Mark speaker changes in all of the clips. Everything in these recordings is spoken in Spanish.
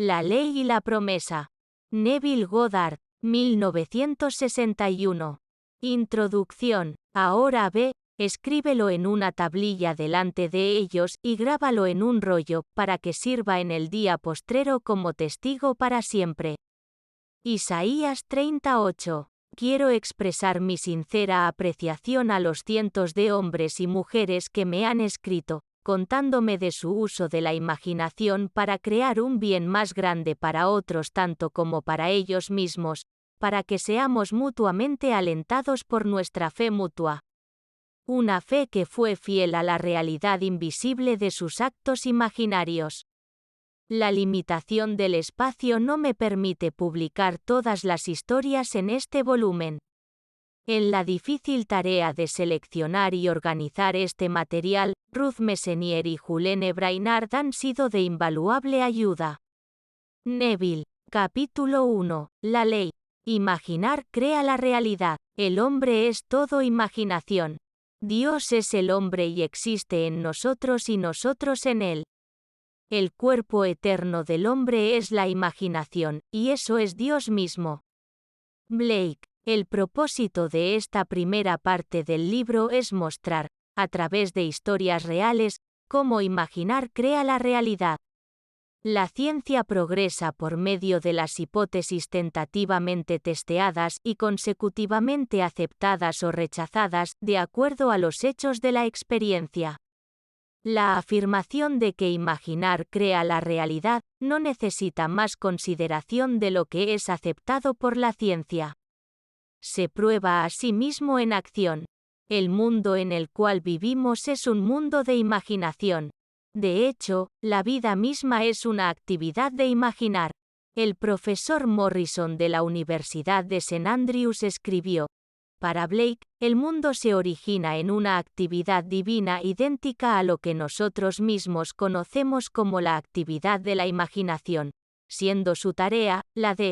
Speaker 1: La ley y la promesa. Neville Goddard, 1961. Introducción. Ahora ve, escríbelo en una tablilla delante de ellos y grábalo en un rollo, para que sirva en el día postrero como testigo para siempre. Isaías 38. Quiero expresar mi sincera apreciación a los cientos de hombres y mujeres que me han escrito, contándome de su uso de la imaginación para crear un bien más grande para otros tanto como para ellos mismos, para que seamos mutuamente alentados por nuestra fe mutua. Una fe que fue fiel a la realidad invisible de sus actos imaginarios. La limitación del espacio no me permite publicar todas las historias en este volumen. En la difícil tarea de seleccionar y organizar este material, Ruth Messenier y Julene Brainard han sido de invaluable ayuda. Neville. Capítulo 1. La ley. Imaginar crea la realidad. El hombre es todo imaginación. Dios es el hombre y existe en nosotros y nosotros en él. El cuerpo eterno del hombre es la imaginación, y eso es Dios mismo. Blake. El propósito de esta primera parte del libro es mostrar, a través de historias reales, cómo imaginar crea la realidad. La ciencia progresa por medio de las hipótesis tentativamente testeadas y consecutivamente aceptadas o rechazadas de acuerdo a los hechos de la experiencia. La afirmación de que imaginar crea la realidad no necesita más consideración de lo que es aceptado por la ciencia. Se prueba a sí mismo en acción. El mundo en el cual vivimos es un mundo de imaginación. De hecho, la vida misma es una actividad de imaginar. El profesor Morrison de la Universidad de St. Andrews escribió: para Blake, el mundo se origina en una actividad divina idéntica a lo que nosotros mismos conocemos como la actividad de la imaginación, siendo su tarea, la de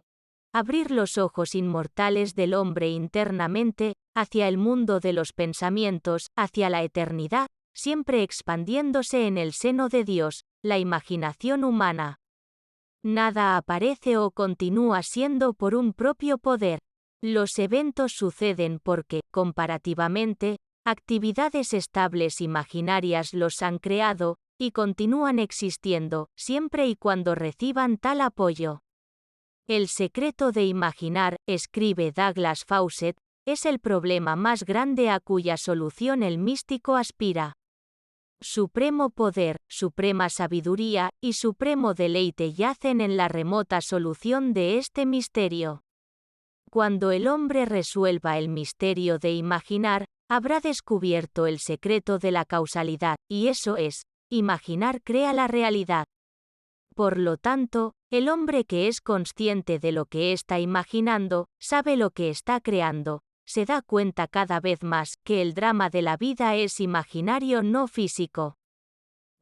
Speaker 1: abrir los ojos inmortales del hombre internamente, hacia el mundo de los pensamientos, hacia la eternidad, siempre expandiéndose en el seno de Dios, la imaginación humana. Nada aparece o continúa siendo por un propio poder. Los eventos suceden porque, comparativamente, actividades estables imaginarias los han creado, y continúan existiendo, siempre y cuando reciban tal apoyo. El secreto de imaginar, escribe Douglas Fawcett, es el problema más grande a cuya solución el místico aspira. Supremo poder, suprema sabiduría y supremo deleite yacen en la remota solución de este misterio. Cuando el hombre resuelva el misterio de imaginar, habrá descubierto el secreto de la causalidad, y eso es, imaginar crea la realidad. Por lo tanto, el hombre que es consciente de lo que está imaginando, sabe lo que está creando, se da cuenta cada vez más que el drama de la vida es imaginario no físico.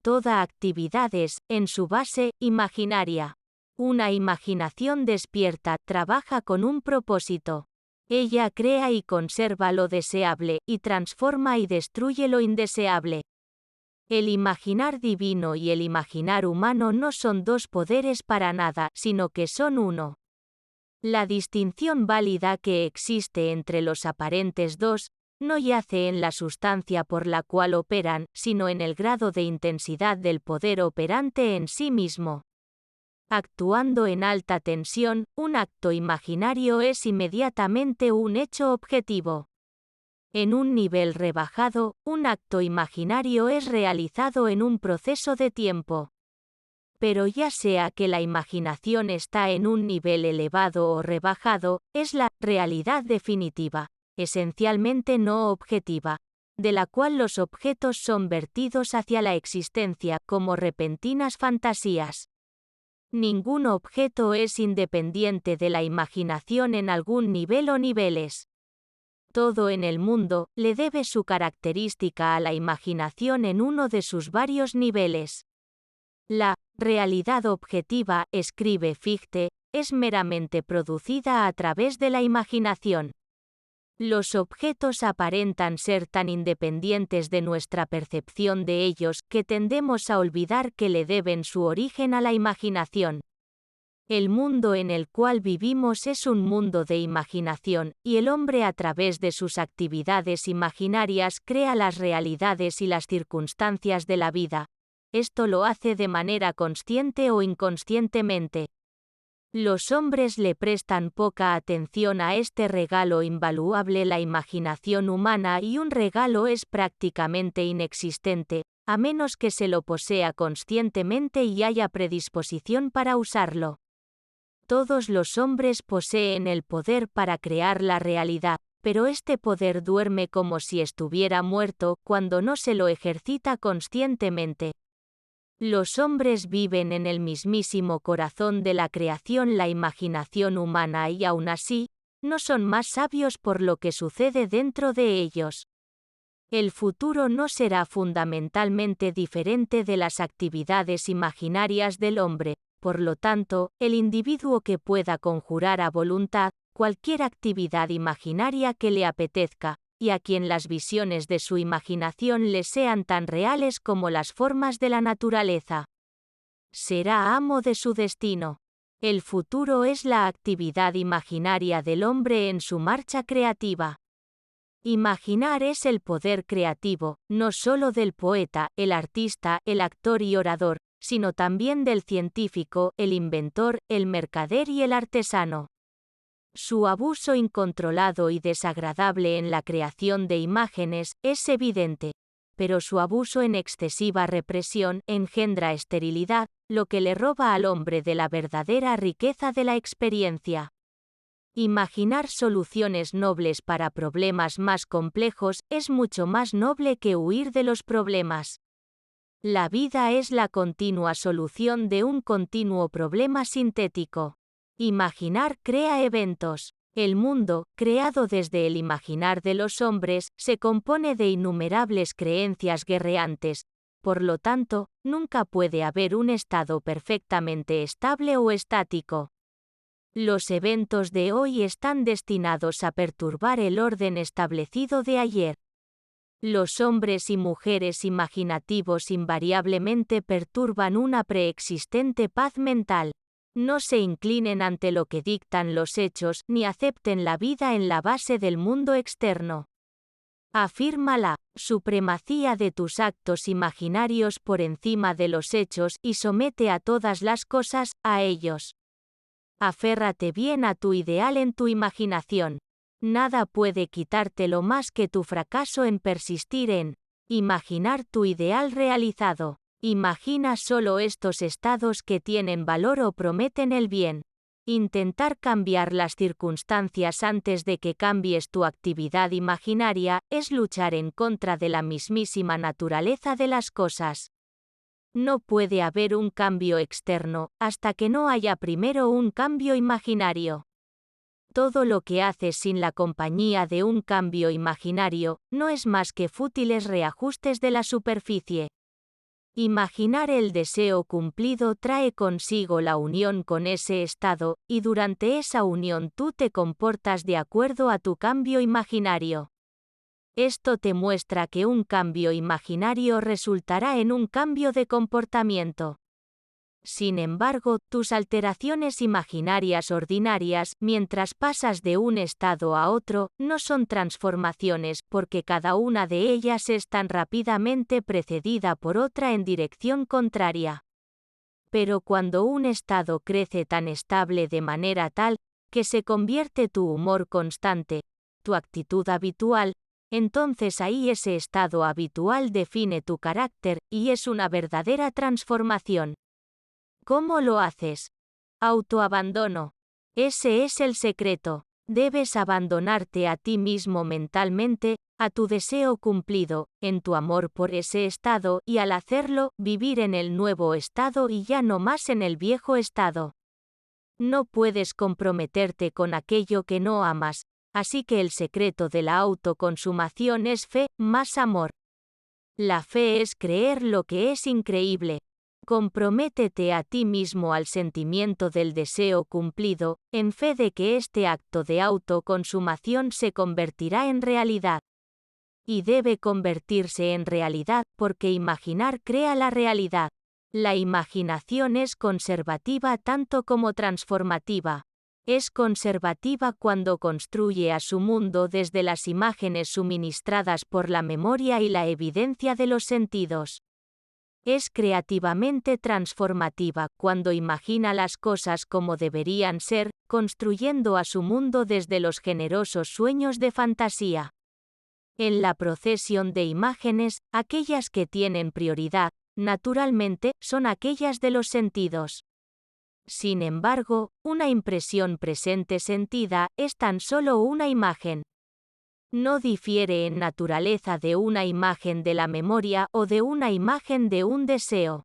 Speaker 1: Toda actividad es, en su base, imaginaria. Una imaginación despierta trabaja con un propósito. Ella crea y conserva lo deseable y transforma y destruye lo indeseable. El imaginar divino y el imaginar humano no son dos poderes para nada, sino que son uno. La distinción válida que existe entre los aparentes dos, no yace en la sustancia por la cual operan, sino en el grado de intensidad del poder operante en sí mismo. Actuando en alta tensión, un acto imaginario es inmediatamente un hecho objetivo. En un nivel rebajado, un acto imaginario es realizado en un proceso de tiempo. Pero ya sea que la imaginación está en un nivel elevado o rebajado, es la realidad definitiva, esencialmente no objetiva, de la cual los objetos son vertidos hacia la existencia como repentinas fantasías. Ningún objeto es independiente de la imaginación en algún nivel o niveles. Todo en el mundo le debe su característica a la imaginación en uno de sus varios niveles. La realidad objetiva, escribe Fichte, es meramente producida a través de la imaginación. Los objetos aparentan ser tan independientes de nuestra percepción de ellos que tendemos a olvidar que le deben su origen a la imaginación. El mundo en el cual vivimos es un mundo de imaginación, y el hombre a través de sus actividades imaginarias crea las realidades y las circunstancias de la vida. Esto lo hace de manera consciente o inconscientemente. Los hombres le prestan poca atención a este regalo invaluable, la imaginación humana, y un regalo es prácticamente inexistente, a menos que se lo posea conscientemente y haya predisposición para usarlo. Todos los hombres poseen el poder para crear la realidad, pero este poder duerme como si estuviera muerto cuando no se lo ejercita conscientemente. Los hombres viven en el mismísimo corazón de la creación, la imaginación humana, y aún así, no son más sabios por lo que sucede dentro de ellos. El futuro no será fundamentalmente diferente de las actividades imaginarias del hombre. Por lo tanto, el individuo que pueda conjurar a voluntad cualquier actividad imaginaria que le apetezca, y a quien las visiones de su imaginación le sean tan reales como las formas de la naturaleza, será amo de su destino. El futuro es la actividad imaginaria del hombre en su marcha creativa. Imaginar es el poder creativo, no solo del poeta, el artista, el actor y orador, sino también del científico, el inventor, el mercader y el artesano. Su abuso incontrolado y desagradable en la creación de imágenes es evidente, pero su abuso en excesiva represión engendra esterilidad, lo que le roba al hombre de la verdadera riqueza de la experiencia. Imaginar soluciones nobles para problemas más complejos es mucho más noble que huir de los problemas. La vida es la continua solución de un continuo problema sintético. Imaginar crea eventos. El mundo, creado desde el imaginar de los hombres, se compone de innumerables creencias guerreantes. Por lo tanto, nunca puede haber un estado perfectamente estable o estático. Los eventos de hoy están destinados a perturbar el orden establecido de ayer. Los hombres y mujeres imaginativos invariablemente perturban una preexistente paz mental. No se inclinen ante lo que dictan los hechos, ni acepten la vida en la base del mundo externo. Afirma la supremacía de tus actos imaginarios por encima de los hechos y somete a todas las cosas a ellos. Aférrate bien a tu ideal en tu imaginación. Nada puede quitártelo más que tu fracaso en persistir en imaginar tu ideal realizado. Imagina solo estos estados que tienen valor o prometen el bien. Intentar cambiar las circunstancias antes de que cambies tu actividad imaginaria es luchar en contra de la mismísima naturaleza de las cosas. No puede haber un cambio externo hasta que no haya primero un cambio imaginario. Todo lo que haces sin la compañía de un cambio imaginario no es más que fútiles reajustes de la superficie. Imaginar el deseo cumplido trae consigo la unión con ese estado, y durante esa unión tú te comportas de acuerdo a tu cambio imaginario. Esto te muestra que un cambio imaginario resultará en un cambio de comportamiento. Sin embargo, tus alteraciones imaginarias ordinarias, mientras pasas de un estado a otro, no son transformaciones porque cada una de ellas es tan rápidamente precedida por otra en dirección contraria. Pero cuando un estado crece tan estable de manera tal que se convierte tu humor constante, tu actitud habitual, entonces ahí ese estado habitual define tu carácter y es una verdadera transformación. ¿Cómo lo haces? Autoabandono. Ese es el secreto. Debes abandonarte a ti mismo mentalmente, a tu deseo cumplido, en tu amor por ese estado y al hacerlo, vivir en el nuevo estado y ya no más en el viejo estado. No puedes comprometerte con aquello que no amas, así que el secreto de la autoconsumación es fe, más amor. La fe es creer lo que es increíble. Comprométete a ti mismo al sentimiento del deseo cumplido, en fe de que este acto de autoconsumación se convertirá en realidad. Y debe convertirse en realidad porque imaginar crea la realidad. La imaginación es conservativa tanto como transformativa. Es conservativa cuando construye a su mundo desde las imágenes suministradas por la memoria y la evidencia de los sentidos. Es creativamente transformativa cuando imagina las cosas como deberían ser, construyendo a su mundo desde los generosos sueños de fantasía. En la procesión de imágenes, aquellas que tienen prioridad, naturalmente, son aquellas de los sentidos. Sin embargo, una impresión presente sentida es tan solo una imagen. No difiere en naturaleza de una imagen de la memoria o de una imagen de un deseo.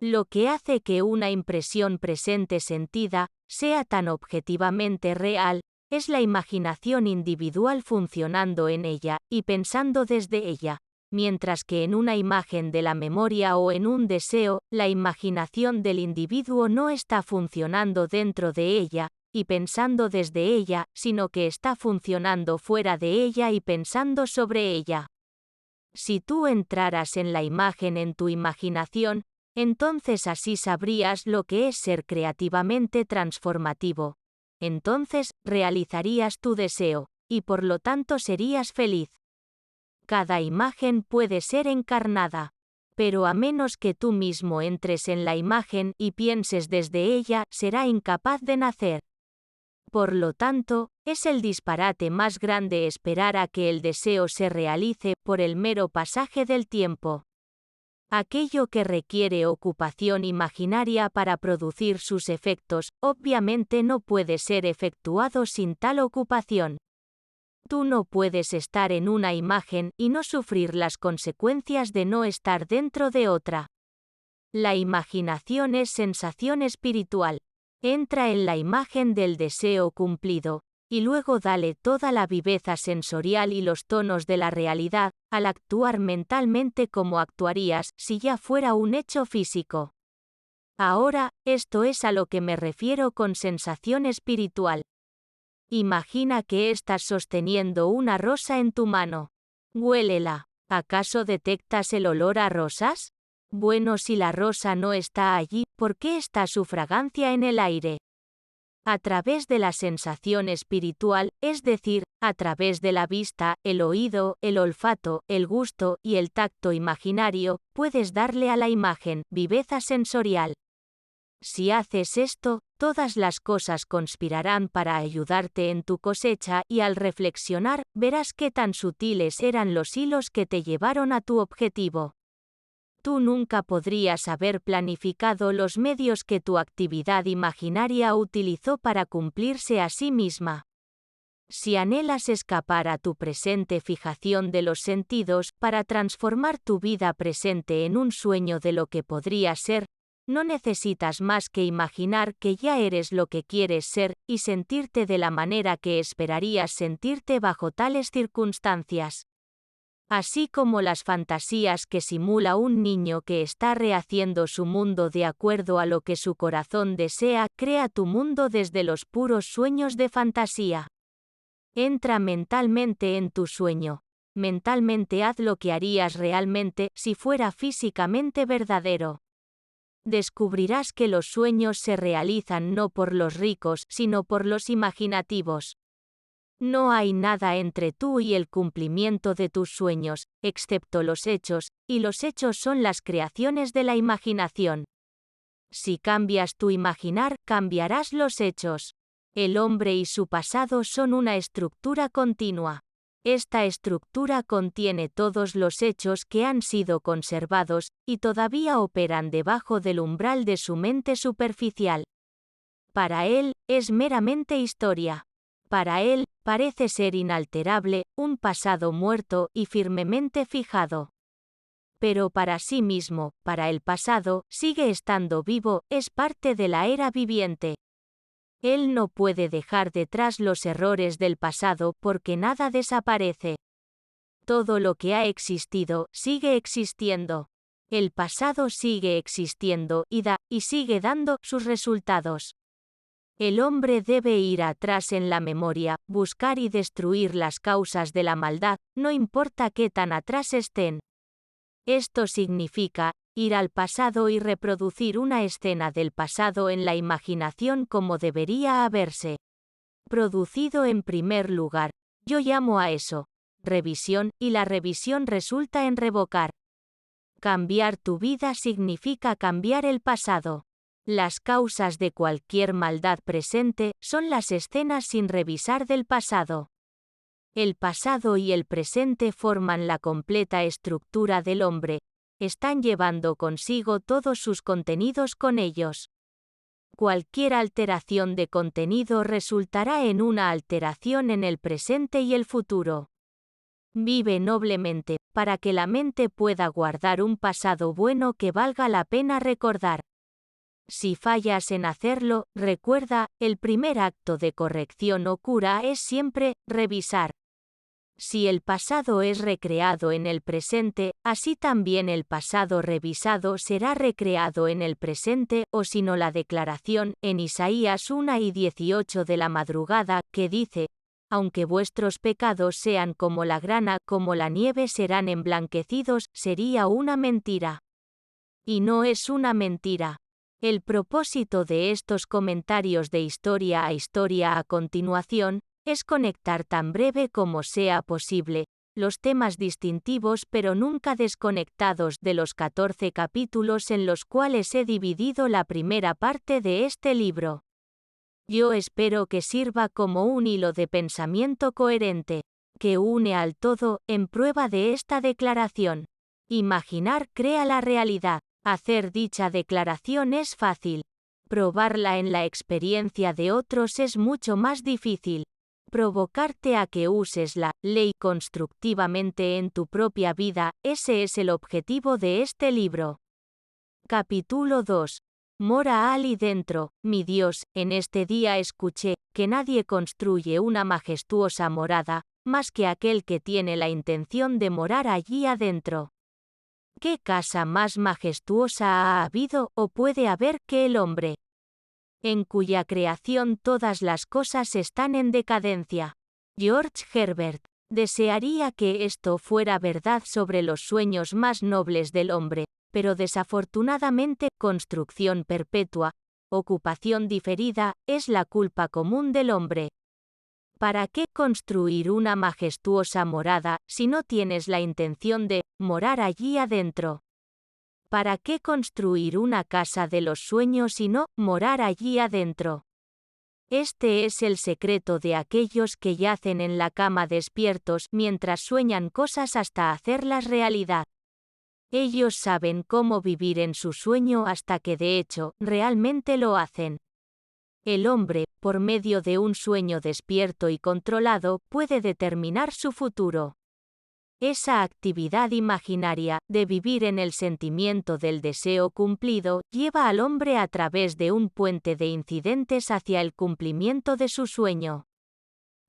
Speaker 1: Lo que hace que una impresión presente sentida sea tan objetivamente real, es la imaginación individual funcionando en ella y pensando desde ella, mientras que en una imagen de la memoria o en un deseo, la imaginación del individuo no está funcionando dentro de ella y pensando desde ella, sino que está funcionando fuera de ella y pensando sobre ella. Si tú entraras en la imagen en tu imaginación, entonces así sabrías lo que es ser creativamente transformativo. Entonces, realizarías tu deseo, y por lo tanto serías feliz. Cada imagen puede ser encarnada. Pero a menos que tú mismo entres en la imagen y pienses desde ella, será incapaz de nacer. Por lo tanto, es el disparate más grande esperar a que el deseo se realice por el mero pasaje del tiempo. Aquello que requiere ocupación imaginaria para producir sus efectos, obviamente no puede ser efectuado sin tal ocupación. Tú no puedes estar en una imagen y no sufrir las consecuencias de no estar dentro de otra. La imaginación es sensación espiritual. Entra en la imagen del deseo cumplido, y luego dale toda la viveza sensorial y los tonos de la realidad, al actuar mentalmente como actuarías si ya fuera un hecho físico. Ahora, esto es a lo que me refiero con sensación espiritual. Imagina que estás sosteniendo una rosa en tu mano. Huélela. ¿Acaso detectas el olor a rosas? Bueno, si la rosa no está allí, ¿por qué está su fragancia en el aire? A través de la sensación espiritual, es decir, a través de la vista, el oído, el olfato, el gusto y el tacto imaginario, puedes darle a la imagen viveza sensorial. Si haces esto, todas las cosas conspirarán para ayudarte en tu cosecha y al reflexionar, verás qué tan sutiles eran los hilos que te llevaron a tu objetivo. Tú nunca podrías haber planificado los medios que tu actividad imaginaria utilizó para cumplirse a sí misma. Si anhelas escapar a tu presente fijación de los sentidos para transformar tu vida presente en un sueño de lo que podría ser, no necesitas más que imaginar que ya eres lo que quieres ser y sentirte de la manera que esperarías sentirte bajo tales circunstancias. Así como las fantasías que simula un niño que está rehaciendo su mundo de acuerdo a lo que su corazón desea, crea tu mundo desde los puros sueños de fantasía. Entra mentalmente en tu sueño. Mentalmente haz lo que harías realmente si fuera físicamente verdadero. Descubrirás que los sueños se realizan no por los ricos, sino por los imaginativos. No hay nada entre tú y el cumplimiento de tus sueños, excepto los hechos, y los hechos son las creaciones de la imaginación. Si cambias tu imaginar, cambiarás los hechos. El hombre y su pasado son una estructura continua. Esta estructura contiene todos los hechos que han sido conservados, y todavía operan debajo del umbral de su mente superficial. Para él, es meramente historia. Para él, parece ser inalterable, un pasado muerto y firmemente fijado. Pero para sí mismo, para el pasado, sigue estando vivo, es parte de la era viviente. Él no puede dejar detrás los errores del pasado porque nada desaparece. Todo lo que ha existido, sigue existiendo. El pasado sigue existiendo y da, y sigue dando, sus resultados. El hombre debe ir atrás en la memoria, buscar y destruir las causas de la maldad, no importa qué tan atrás estén. Esto significa, ir al pasado y reproducir una escena del pasado en la imaginación como debería haberse producido en primer lugar. Yo llamo a eso revisión, y la revisión resulta en revocar. Cambiar tu vida significa cambiar el pasado. Las causas de cualquier maldad presente son las escenas sin revisar del pasado. El pasado y el presente forman la completa estructura del hombre, están llevando consigo todos sus contenidos con ellos. Cualquier alteración de contenido resultará en una alteración en el presente y el futuro. Vive noblemente, para que la mente pueda guardar un pasado bueno que valga la pena recordar. Si fallas en hacerlo, recuerda, el primer acto de corrección o cura es siempre revisar. Si el pasado es recreado en el presente, así también el pasado revisado será recreado en el presente, o si no la declaración, en Isaías 1:18 de la madrugada, que dice: aunque vuestros pecados sean como la grana, como la nieve serán emblanquecidos, sería una mentira. Y no es una mentira. El propósito de estos comentarios de historia a continuación, es conectar tan breve como sea posible, los temas distintivos pero nunca desconectados de los 14 capítulos en los cuales he dividido la primera parte de este libro. Yo espero que sirva como un hilo de pensamiento coherente, que une al todo, en prueba de esta declaración. Imaginar crea la realidad. Hacer dicha declaración es fácil. Probarla en la experiencia de otros es mucho más difícil. Provocarte a que uses la ley constructivamente en tu propia vida, ese es el objetivo de este libro. Capítulo 2. Mora Ali dentro, mi Dios, en este día escuché, que nadie construye una majestuosa morada, más que aquel que tiene la intención de morar allí adentro. ¿Qué casa más majestuosa ha habido o puede haber que el hombre? En cuya creación todas las cosas están en decadencia. George Herbert. Desearía que esto fuera verdad sobre los sueños más nobles del hombre, pero desafortunadamente, construcción perpetua, ocupación diferida, es la culpa común del hombre. ¿Para qué construir una majestuosa morada, si no tienes la intención de morar allí adentro? ¿Para qué construir una casa de los sueños y no morar allí adentro? Este es el secreto de aquellos que yacen en la cama despiertos mientras sueñan cosas hasta hacerlas realidad. Ellos saben cómo vivir en su sueño hasta que de hecho, realmente lo hacen. El hombre, por medio de un sueño despierto y controlado, puede determinar su futuro. Esa actividad imaginaria, de vivir en el sentimiento del deseo cumplido, lleva al hombre a través de un puente de incidentes hacia el cumplimiento de su sueño.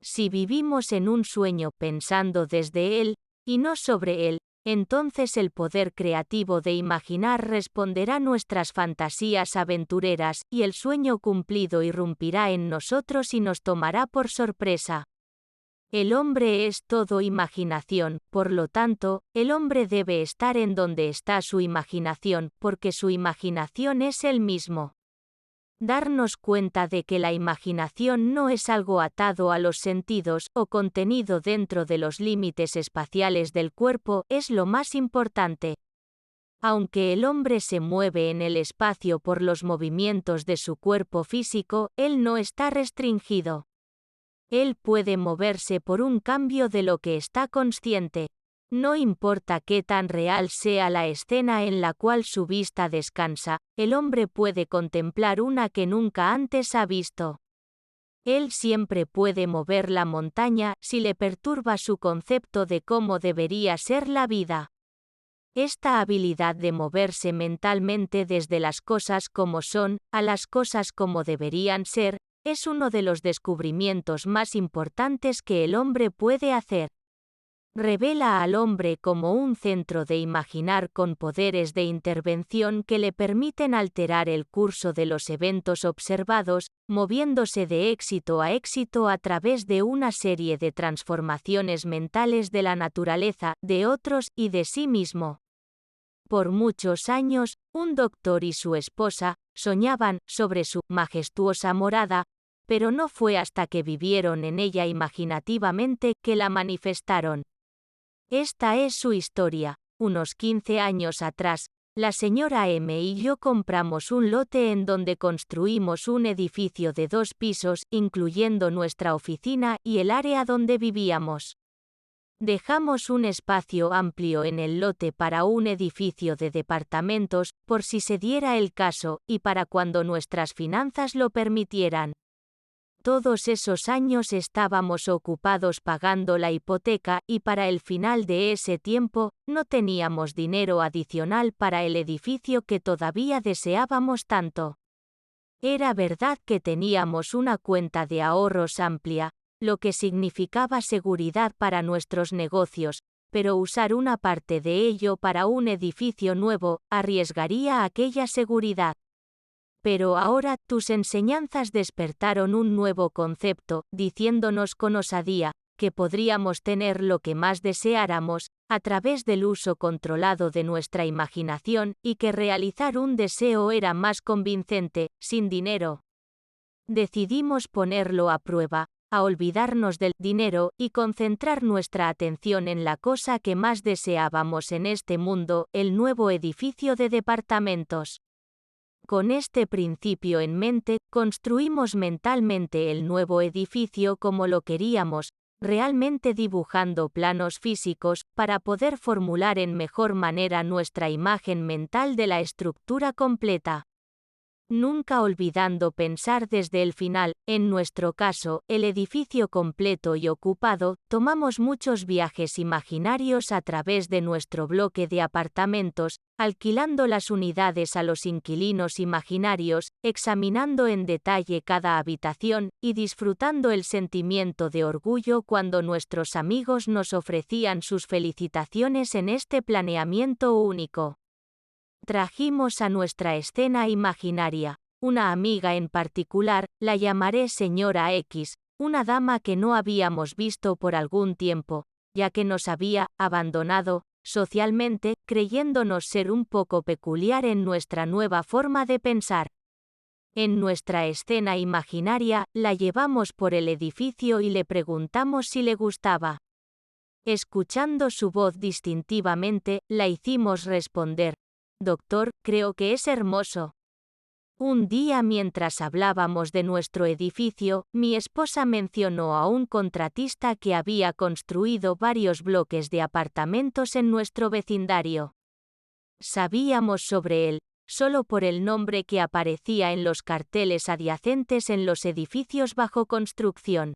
Speaker 1: Si vivimos en un sueño pensando desde él, y no sobre él, entonces el poder creativo de imaginar responderá a nuestras fantasías aventureras, y el sueño cumplido irrumpirá en nosotros y nos tomará por sorpresa. El hombre es todo imaginación, por lo tanto, el hombre debe estar en donde está su imaginación, porque su imaginación es él mismo. Darnos cuenta de que la imaginación no es algo atado a los sentidos o contenido dentro de los límites espaciales del cuerpo es lo más importante. Aunque el hombre se mueve en el espacio por los movimientos de su cuerpo físico, él no está restringido. Él puede moverse por un cambio de lo que está consciente. No importa qué tan real sea la escena en la cual su vista descansa, el hombre puede contemplar una que nunca antes ha visto. Él siempre puede mover la montaña si le perturba su concepto de cómo debería ser la vida. Esta habilidad de moverse mentalmente desde las cosas como son, a las cosas como deberían ser, es uno de los descubrimientos más importantes que el hombre puede hacer. Revela al hombre como un centro de imaginar con poderes de intervención que le permiten alterar el curso de los eventos observados, moviéndose de éxito a través de una serie de transformaciones mentales de la naturaleza, de otros y de sí mismo. Por muchos años, un doctor y su esposa soñaban sobre su majestuosa morada, pero no fue hasta que vivieron en ella imaginativamente que la manifestaron. Esta es su historia. Unos 15 años atrás, la señora M y yo compramos un lote en donde construimos un edificio de 2 pisos, incluyendo nuestra oficina y el área donde vivíamos. Dejamos un espacio amplio en el lote para un edificio de departamentos, por si se diera el caso, y para cuando nuestras finanzas lo permitieran. Todos esos años estábamos ocupados pagando la hipoteca y para el final de ese tiempo, no teníamos dinero adicional para el edificio que todavía deseábamos tanto. Era verdad que teníamos una cuenta de ahorros amplia, lo que significaba seguridad para nuestros negocios, pero usar una parte de ello para un edificio nuevo arriesgaría aquella seguridad. Pero ahora tus enseñanzas despertaron un nuevo concepto, diciéndonos con osadía, que podríamos tener lo que más deseáramos, a través del uso controlado de nuestra imaginación, y que realizar un deseo era más convincente, sin dinero. Decidimos ponerlo a prueba, a olvidarnos del dinero y concentrar nuestra atención en la cosa que más deseábamos en este mundo, el nuevo edificio de departamentos. Con este principio en mente, construimos mentalmente el nuevo edificio como lo queríamos, realmente dibujando planos físicos, para poder formular en mejor manera nuestra imagen mental de la estructura completa. Nunca olvidando pensar desde el final, en nuestro caso, el edificio completo y ocupado, tomamos muchos viajes imaginarios a través de nuestro bloque de apartamentos, alquilando las unidades a los inquilinos imaginarios, examinando en detalle cada habitación, y disfrutando el sentimiento de orgullo cuando nuestros amigos nos ofrecían sus felicitaciones en este planeamiento único. Trajimos a nuestra escena imaginaria, una amiga en particular, la llamaré señora X, una dama que no habíamos visto por algún tiempo, ya que nos había abandonado, socialmente, creyéndonos ser un poco peculiar en nuestra nueva forma de pensar. En nuestra escena imaginaria, la llevamos por el edificio y le preguntamos si le gustaba. Escuchando su voz distintivamente, la hicimos responder: «Doctor, creo que es hermoso». Un día mientras hablábamos de nuestro edificio, mi esposa mencionó a un contratista que había construido varios bloques de apartamentos en nuestro vecindario. Sabíamos sobre él, solo por el nombre que aparecía en los carteles adyacentes en los edificios bajo construcción.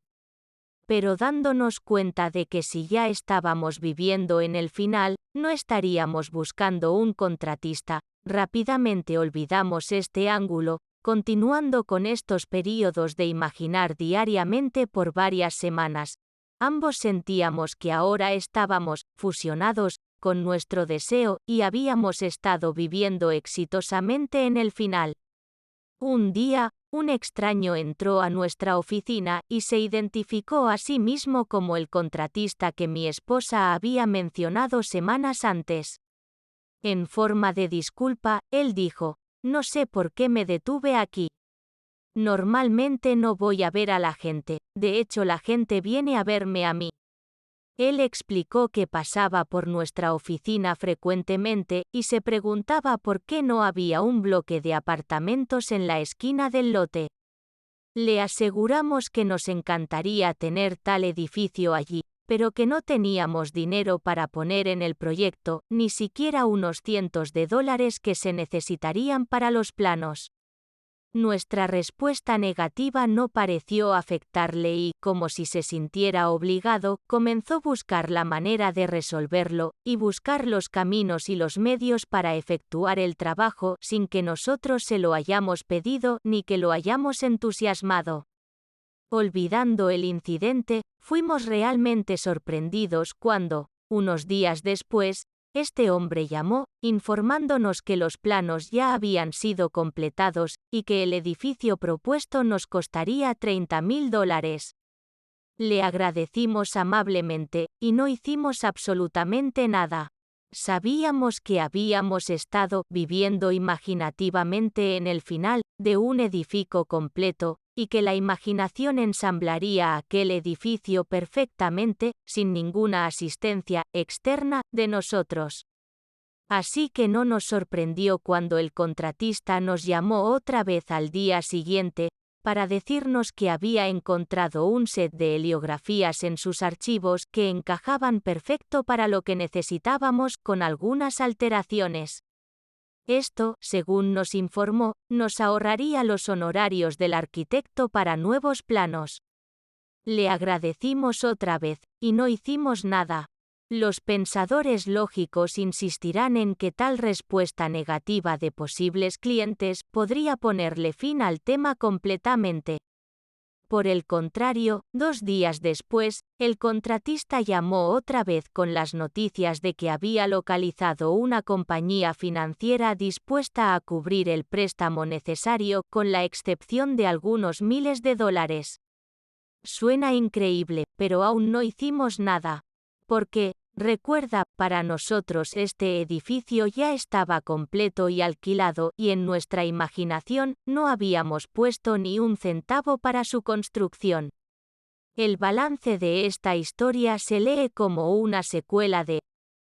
Speaker 1: Pero dándonos cuenta de que si ya estábamos viviendo en el final, no estaríamos buscando un contratista, rápidamente olvidamos este ángulo, continuando con estos períodos de imaginar diariamente por varias semanas. Ambos sentíamos que ahora estábamos fusionados con nuestro deseo y habíamos estado viviendo exitosamente en el final. Un día, un extraño entró a nuestra oficina y se identificó a sí mismo como el contratista que mi esposa había mencionado semanas antes. En forma de disculpa, él dijo: «No sé por qué me detuve aquí. Normalmente no voy a ver a la gente, de hecho la gente viene a verme a mí». Él explicó que pasaba por nuestra oficina frecuentemente y se preguntaba por qué no había un bloque de apartamentos en la esquina del lote. Le aseguramos que nos encantaría tener tal edificio allí, pero que no teníamos dinero para poner en el proyecto, ni siquiera unos cientos de dólares que se necesitarían para los planos. Nuestra respuesta negativa no pareció afectarle y, como si se sintiera obligado, comenzó a buscar la manera de resolverlo, y buscar los caminos y los medios para efectuar el trabajo sin que nosotros se lo hayamos pedido ni que lo hayamos entusiasmado. Olvidando el incidente, fuimos realmente sorprendidos cuando, unos días después, este hombre llamó, informándonos que los planos ya habían sido completados, y que el edificio propuesto nos costaría $30,000. Le agradecimos amablemente, y no hicimos absolutamente nada. Sabíamos que habíamos estado viviendo imaginativamente en el final de un edificio completo, y que la imaginación ensamblaría aquel edificio perfectamente, sin ninguna asistencia externa de nosotros. Así que no nos sorprendió cuando el contratista nos llamó otra vez al día siguiente, para decirnos que había encontrado un set de heliografías en sus archivos que encajaban perfecto para lo que necesitábamos con algunas alteraciones. Esto, según nos informó, nos ahorraría los honorarios del arquitecto para nuevos planos. Le agradecimos otra vez, y no hicimos nada. Los pensadores lógicos insistirán en que tal respuesta negativa de posibles clientes podría ponerle fin al tema completamente. Por el contrario, 2 días después, el contratista llamó otra vez con las noticias de que había localizado una compañía financiera dispuesta a cubrir el préstamo necesario con la excepción de algunos miles de dólares. Suena increíble, pero aún no hicimos nada. Porque, recuerda, para nosotros este edificio ya estaba completo y alquilado y en nuestra imaginación no habíamos puesto ni un centavo para su construcción. El balance de esta historia se lee como una secuela de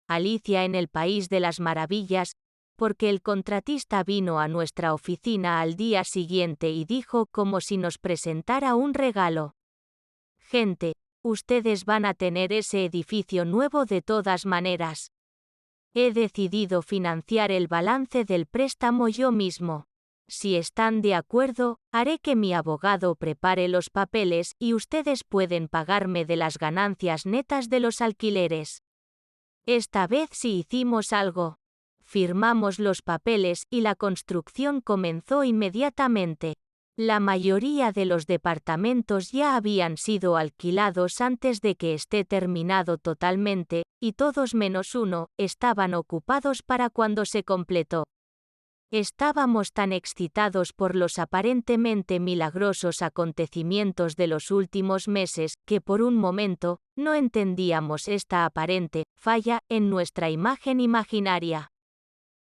Speaker 1: Alicia en el País de las Maravillas, porque el contratista vino a nuestra oficina al día siguiente y dijo como si nos presentara un regalo. Gente, ustedes van a tener ese edificio nuevo de todas maneras. He decidido financiar el balance del préstamo yo mismo. Si están de acuerdo, haré que mi abogado prepare los papeles y ustedes pueden pagarme de las ganancias netas de los alquileres. Esta vez sí hicimos algo. Firmamos los papeles y la construcción comenzó inmediatamente. La mayoría de los departamentos ya habían sido alquilados antes de que esté terminado totalmente, y todos menos uno estaban ocupados para cuando se completó. Estábamos tan excitados por los aparentemente milagrosos acontecimientos de los últimos meses que por un momento no entendíamos esta aparente falla en nuestra imagen imaginaria.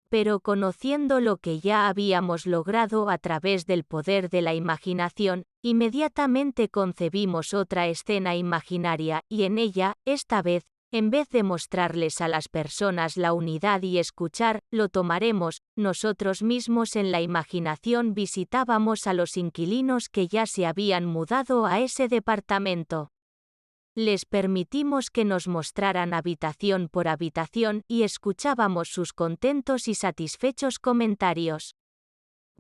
Speaker 1: Pero conociendo lo que ya habíamos logrado a través del poder de la imaginación, inmediatamente concebimos otra escena imaginaria y en ella, esta vez, en vez de mostrarles a las personas la unidad y escuchar, lo tomaremos, nosotros mismos en la imaginación visitábamos a los inquilinos que ya se habían mudado a ese departamento. Les permitimos que nos mostraran habitación por habitación y escuchábamos sus contentos y satisfechos comentarios.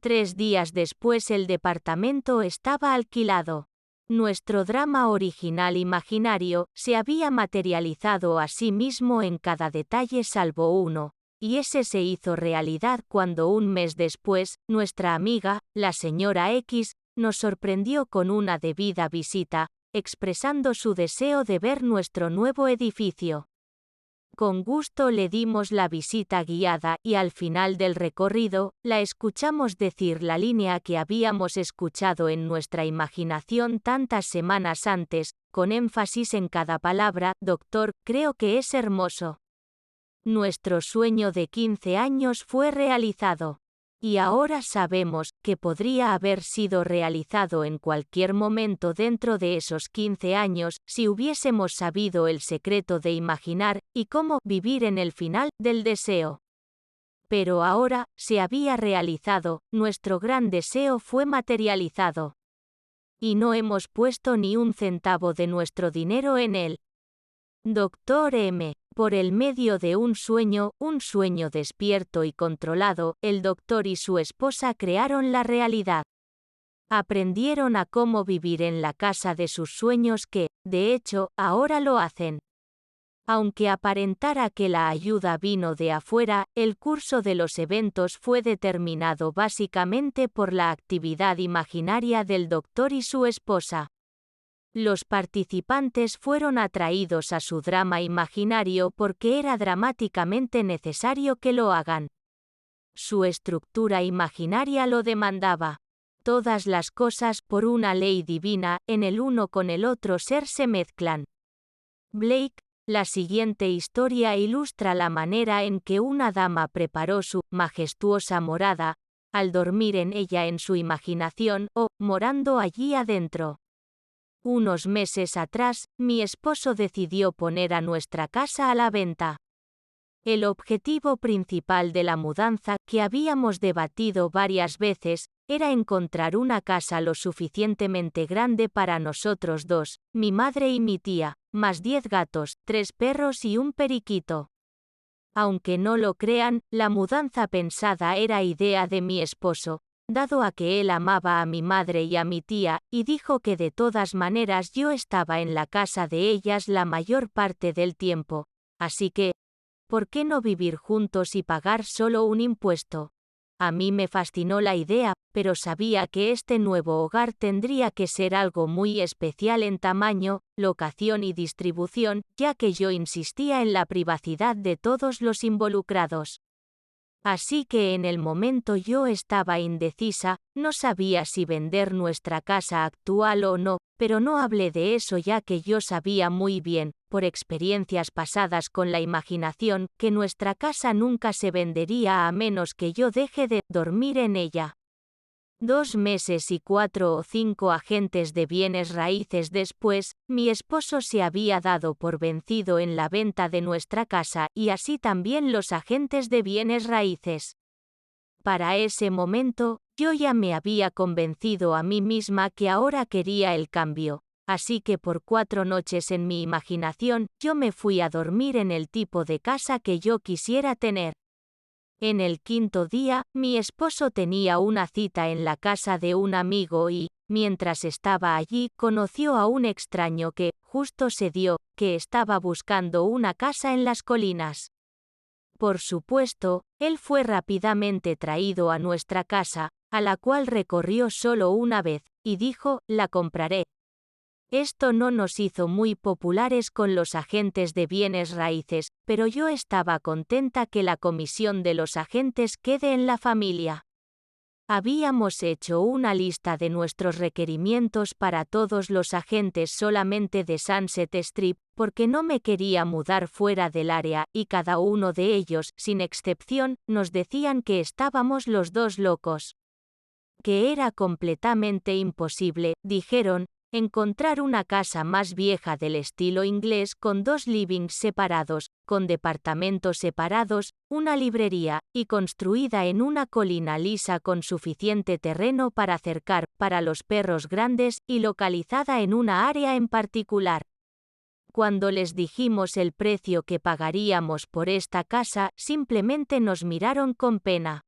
Speaker 1: 3 días después el departamento estaba alquilado. Nuestro drama original imaginario se había materializado a sí mismo en cada detalle salvo uno, y ese se hizo realidad cuando un mes después, nuestra amiga, la señora X, nos sorprendió con una debida visita, expresando su deseo de ver nuestro nuevo edificio. Con gusto le dimos la visita guiada y al final del recorrido, la escuchamos decir la línea que habíamos escuchado en nuestra imaginación tantas semanas antes, con énfasis en cada palabra: doctor, creo que es hermoso. Nuestro sueño de 15 años fue realizado. Y ahora sabemos que podría haber sido realizado en cualquier momento dentro de esos 15 años si hubiésemos sabido el secreto de imaginar y cómo vivir en el final del deseo. Pero ahora se había realizado, nuestro gran deseo fue materializado. Y no hemos puesto ni un centavo de nuestro dinero en él. Dr. M. Por el medio de un sueño despierto y controlado, el doctor y su esposa crearon la realidad. Aprendieron a cómo vivir en la casa de sus sueños que, de hecho, ahora lo hacen. Aunque aparentara que la ayuda vino de afuera, el curso de los eventos fue determinado básicamente por la actividad imaginaria del doctor y su esposa. Los participantes fueron atraídos a su drama imaginario porque era dramáticamente necesario que lo hagan. Su estructura imaginaria lo demandaba. Todas las cosas, por una ley divina, en el uno con el otro ser se mezclan. Blake, La siguiente historia ilustra la manera en que una dama preparó su majestuosa morada, al dormir en ella en su imaginación o morando allí adentro. Unos meses atrás, mi esposo decidió poner a nuestra casa a la venta. El objetivo principal de la mudanza, que habíamos debatido varias veces, era encontrar una casa lo suficientemente grande para nosotros dos, mi madre y mi tía, más 10 gatos, 3 perros y un periquito. Aunque no lo crean, la mudanza pensada era idea de mi esposo, dado a que él amaba a mi madre y a mi tía, y dijo que de todas maneras yo estaba en la casa de ellas la mayor parte del tiempo, así que, ¿por qué no vivir juntos y pagar solo un impuesto? A mí me fascinó la idea, pero sabía que este nuevo hogar tendría que ser algo muy especial en tamaño, locación y distribución, ya que yo insistía en la privacidad de todos los involucrados. Así que en el momento yo estaba indecisa, no sabía si vender nuestra casa actual o no, pero no hablé de eso ya que yo sabía muy bien, por experiencias pasadas con la imaginación, que nuestra casa nunca se vendería a menos que yo deje de dormir en ella. 2 meses y 4 o 5 agentes de bienes raíces después, mi esposo se había dado por vencido en la venta de nuestra casa y así también los agentes de bienes raíces. Para ese momento, yo ya me había convencido a mí misma que ahora quería el cambio, así que por 4 noches en mi imaginación, yo me fui a dormir en el tipo de casa que yo quisiera tener. En el 5.º día, mi esposo tenía una cita en la casa de un amigo y, mientras estaba allí, conoció a un extraño que, justo se dio, que estaba buscando una casa en las colinas. Por supuesto, él fue rápidamente traído a nuestra casa, a la cual recorrió solo una vez, y dijo, la compraré. Esto no nos hizo muy populares con los agentes de bienes raíces, pero yo estaba contenta que la comisión de los agentes quede en la familia. Habíamos hecho una lista de nuestros requerimientos para todos los agentes solamente de Sunset Strip, porque no me quería mudar fuera del área, y cada uno de ellos, sin excepción, nos decían que estábamos los dos locos. Que era completamente imposible, dijeron, encontrar una casa más vieja del estilo inglés con 2 livings separados, con departamentos separados, una librería, y construida en una colina lisa con suficiente terreno para cercar, para los perros grandes, y localizada en una área en particular. Cuando les dijimos el precio que pagaríamos por esta casa, simplemente nos miraron con pena.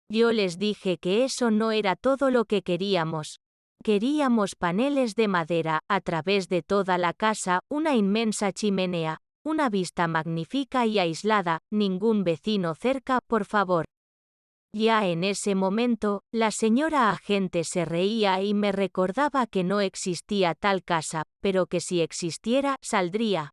Speaker 1: Yo les dije que eso no era todo lo que queríamos. Queríamos paneles de madera, a través de toda la casa, una inmensa chimenea, una vista magnífica y aislada, ningún vecino cerca, por favor. Ya en ese momento, la señora agente se reía y me recordaba que no existía tal casa, pero que si existiera, saldría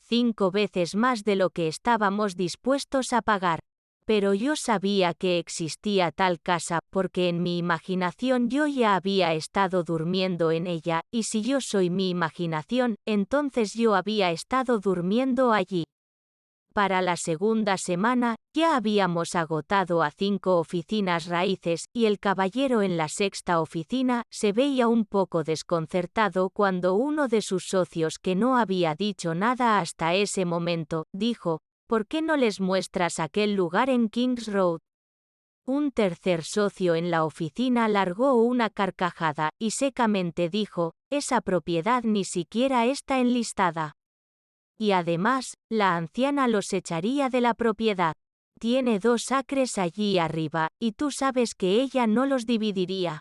Speaker 1: 5 veces más de lo que estábamos dispuestos a pagar. Pero yo sabía que existía tal casa, porque en mi imaginación yo ya había estado durmiendo en ella, y si yo soy mi imaginación, entonces yo había estado durmiendo allí. Para la segunda semana, ya habíamos agotado a 5 oficinas raíces, y el caballero en la 6ª oficina se veía un poco desconcertado cuando uno de sus socios, que no había dicho nada hasta ese momento, dijo, ¿por qué no les muestras aquel lugar en Kings Road? Un tercer socio en la oficina largó una carcajada, y secamente dijo, esa propiedad ni siquiera está enlistada. Y además, la anciana los echaría de la propiedad. Tiene 2 acres allí arriba, y tú sabes que ella no los dividiría.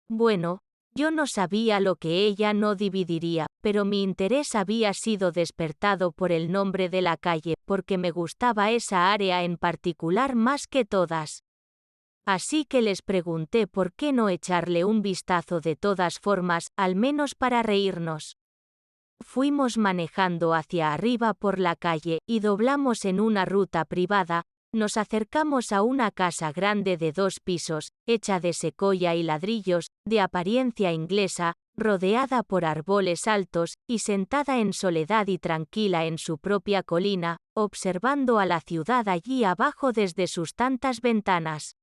Speaker 1: Bueno, yo no sabía lo que ella no dividiría, pero mi interés había sido despertado por el nombre de la calle, porque me gustaba esa área en particular más que todas. Así que les pregunté por qué no echarle un vistazo de todas formas, al menos para reírnos. Fuimos manejando hacia arriba por la calle, y doblamos en una ruta privada, nos acercamos a una casa grande de 2 pisos, hecha de secoya y ladrillos, de apariencia inglesa, rodeada por árboles altos, y sentada en soledad y tranquila en su propia colina, observando a la ciudad allí abajo desde sus tantas ventanas.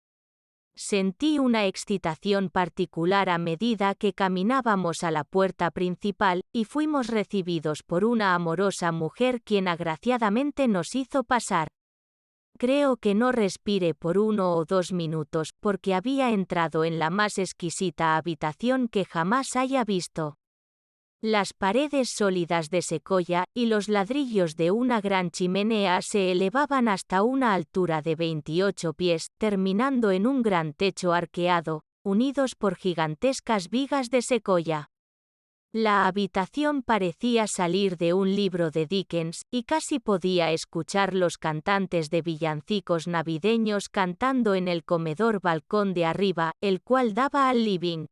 Speaker 1: Sentí una excitación particular a medida que caminábamos a la puerta principal, y fuimos recibidos por una amorosa mujer quien agraciadamente nos hizo pasar. Creo que no respiré por 1 o 2 minutos, porque había entrado en la más exquisita habitación que jamás haya visto. Las paredes sólidas de secoya y los ladrillos de una gran chimenea se elevaban hasta una altura de 28 pies, terminando en un gran techo arqueado, unidos por gigantescas vigas de secoya. La habitación parecía salir de un libro de Dickens, y casi podía escuchar los cantantes de villancicos navideños cantando en el comedor balcón de arriba, el cual daba al living.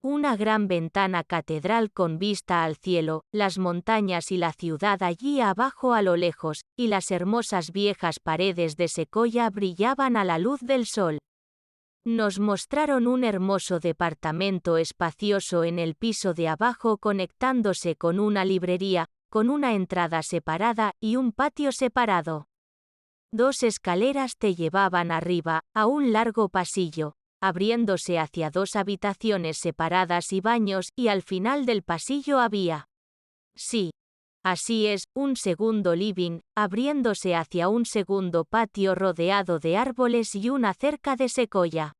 Speaker 1: Una gran ventana catedral con vista al cielo, las montañas y la ciudad allí abajo a lo lejos, y las hermosas viejas paredes de secoya brillaban a la luz del sol. Nos mostraron un hermoso departamento espacioso en el piso de abajo conectándose con una librería, con una entrada separada y un patio separado. 2 escaleras te llevaban arriba, a un largo pasillo, abriéndose hacia 2 habitaciones separadas y baños, y al final del pasillo había. Sí. Así es, un segundo living, abriéndose hacia un segundo patio rodeado de árboles y una cerca de secoya.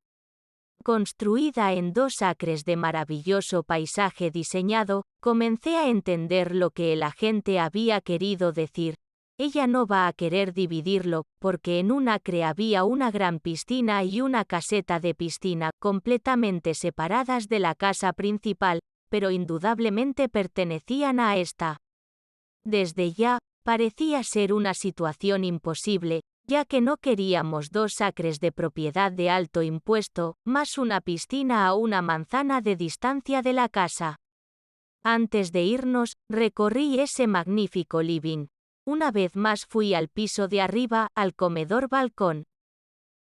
Speaker 1: Construida en 2 acres de maravilloso paisaje diseñado, comencé a entender lo que el agente había querido decir. Ella no va a querer dividirlo, porque en un acre había una gran piscina y una caseta de piscina completamente separadas de la casa principal, pero indudablemente pertenecían a esta. Desde ya, parecía ser una situación imposible, ya que no queríamos 2 acres de propiedad de alto impuesto, más una piscina a una manzana de distancia de la casa. Antes de irnos, recorrí ese magnífico living. Una vez más fui al piso de arriba, al comedor balcón.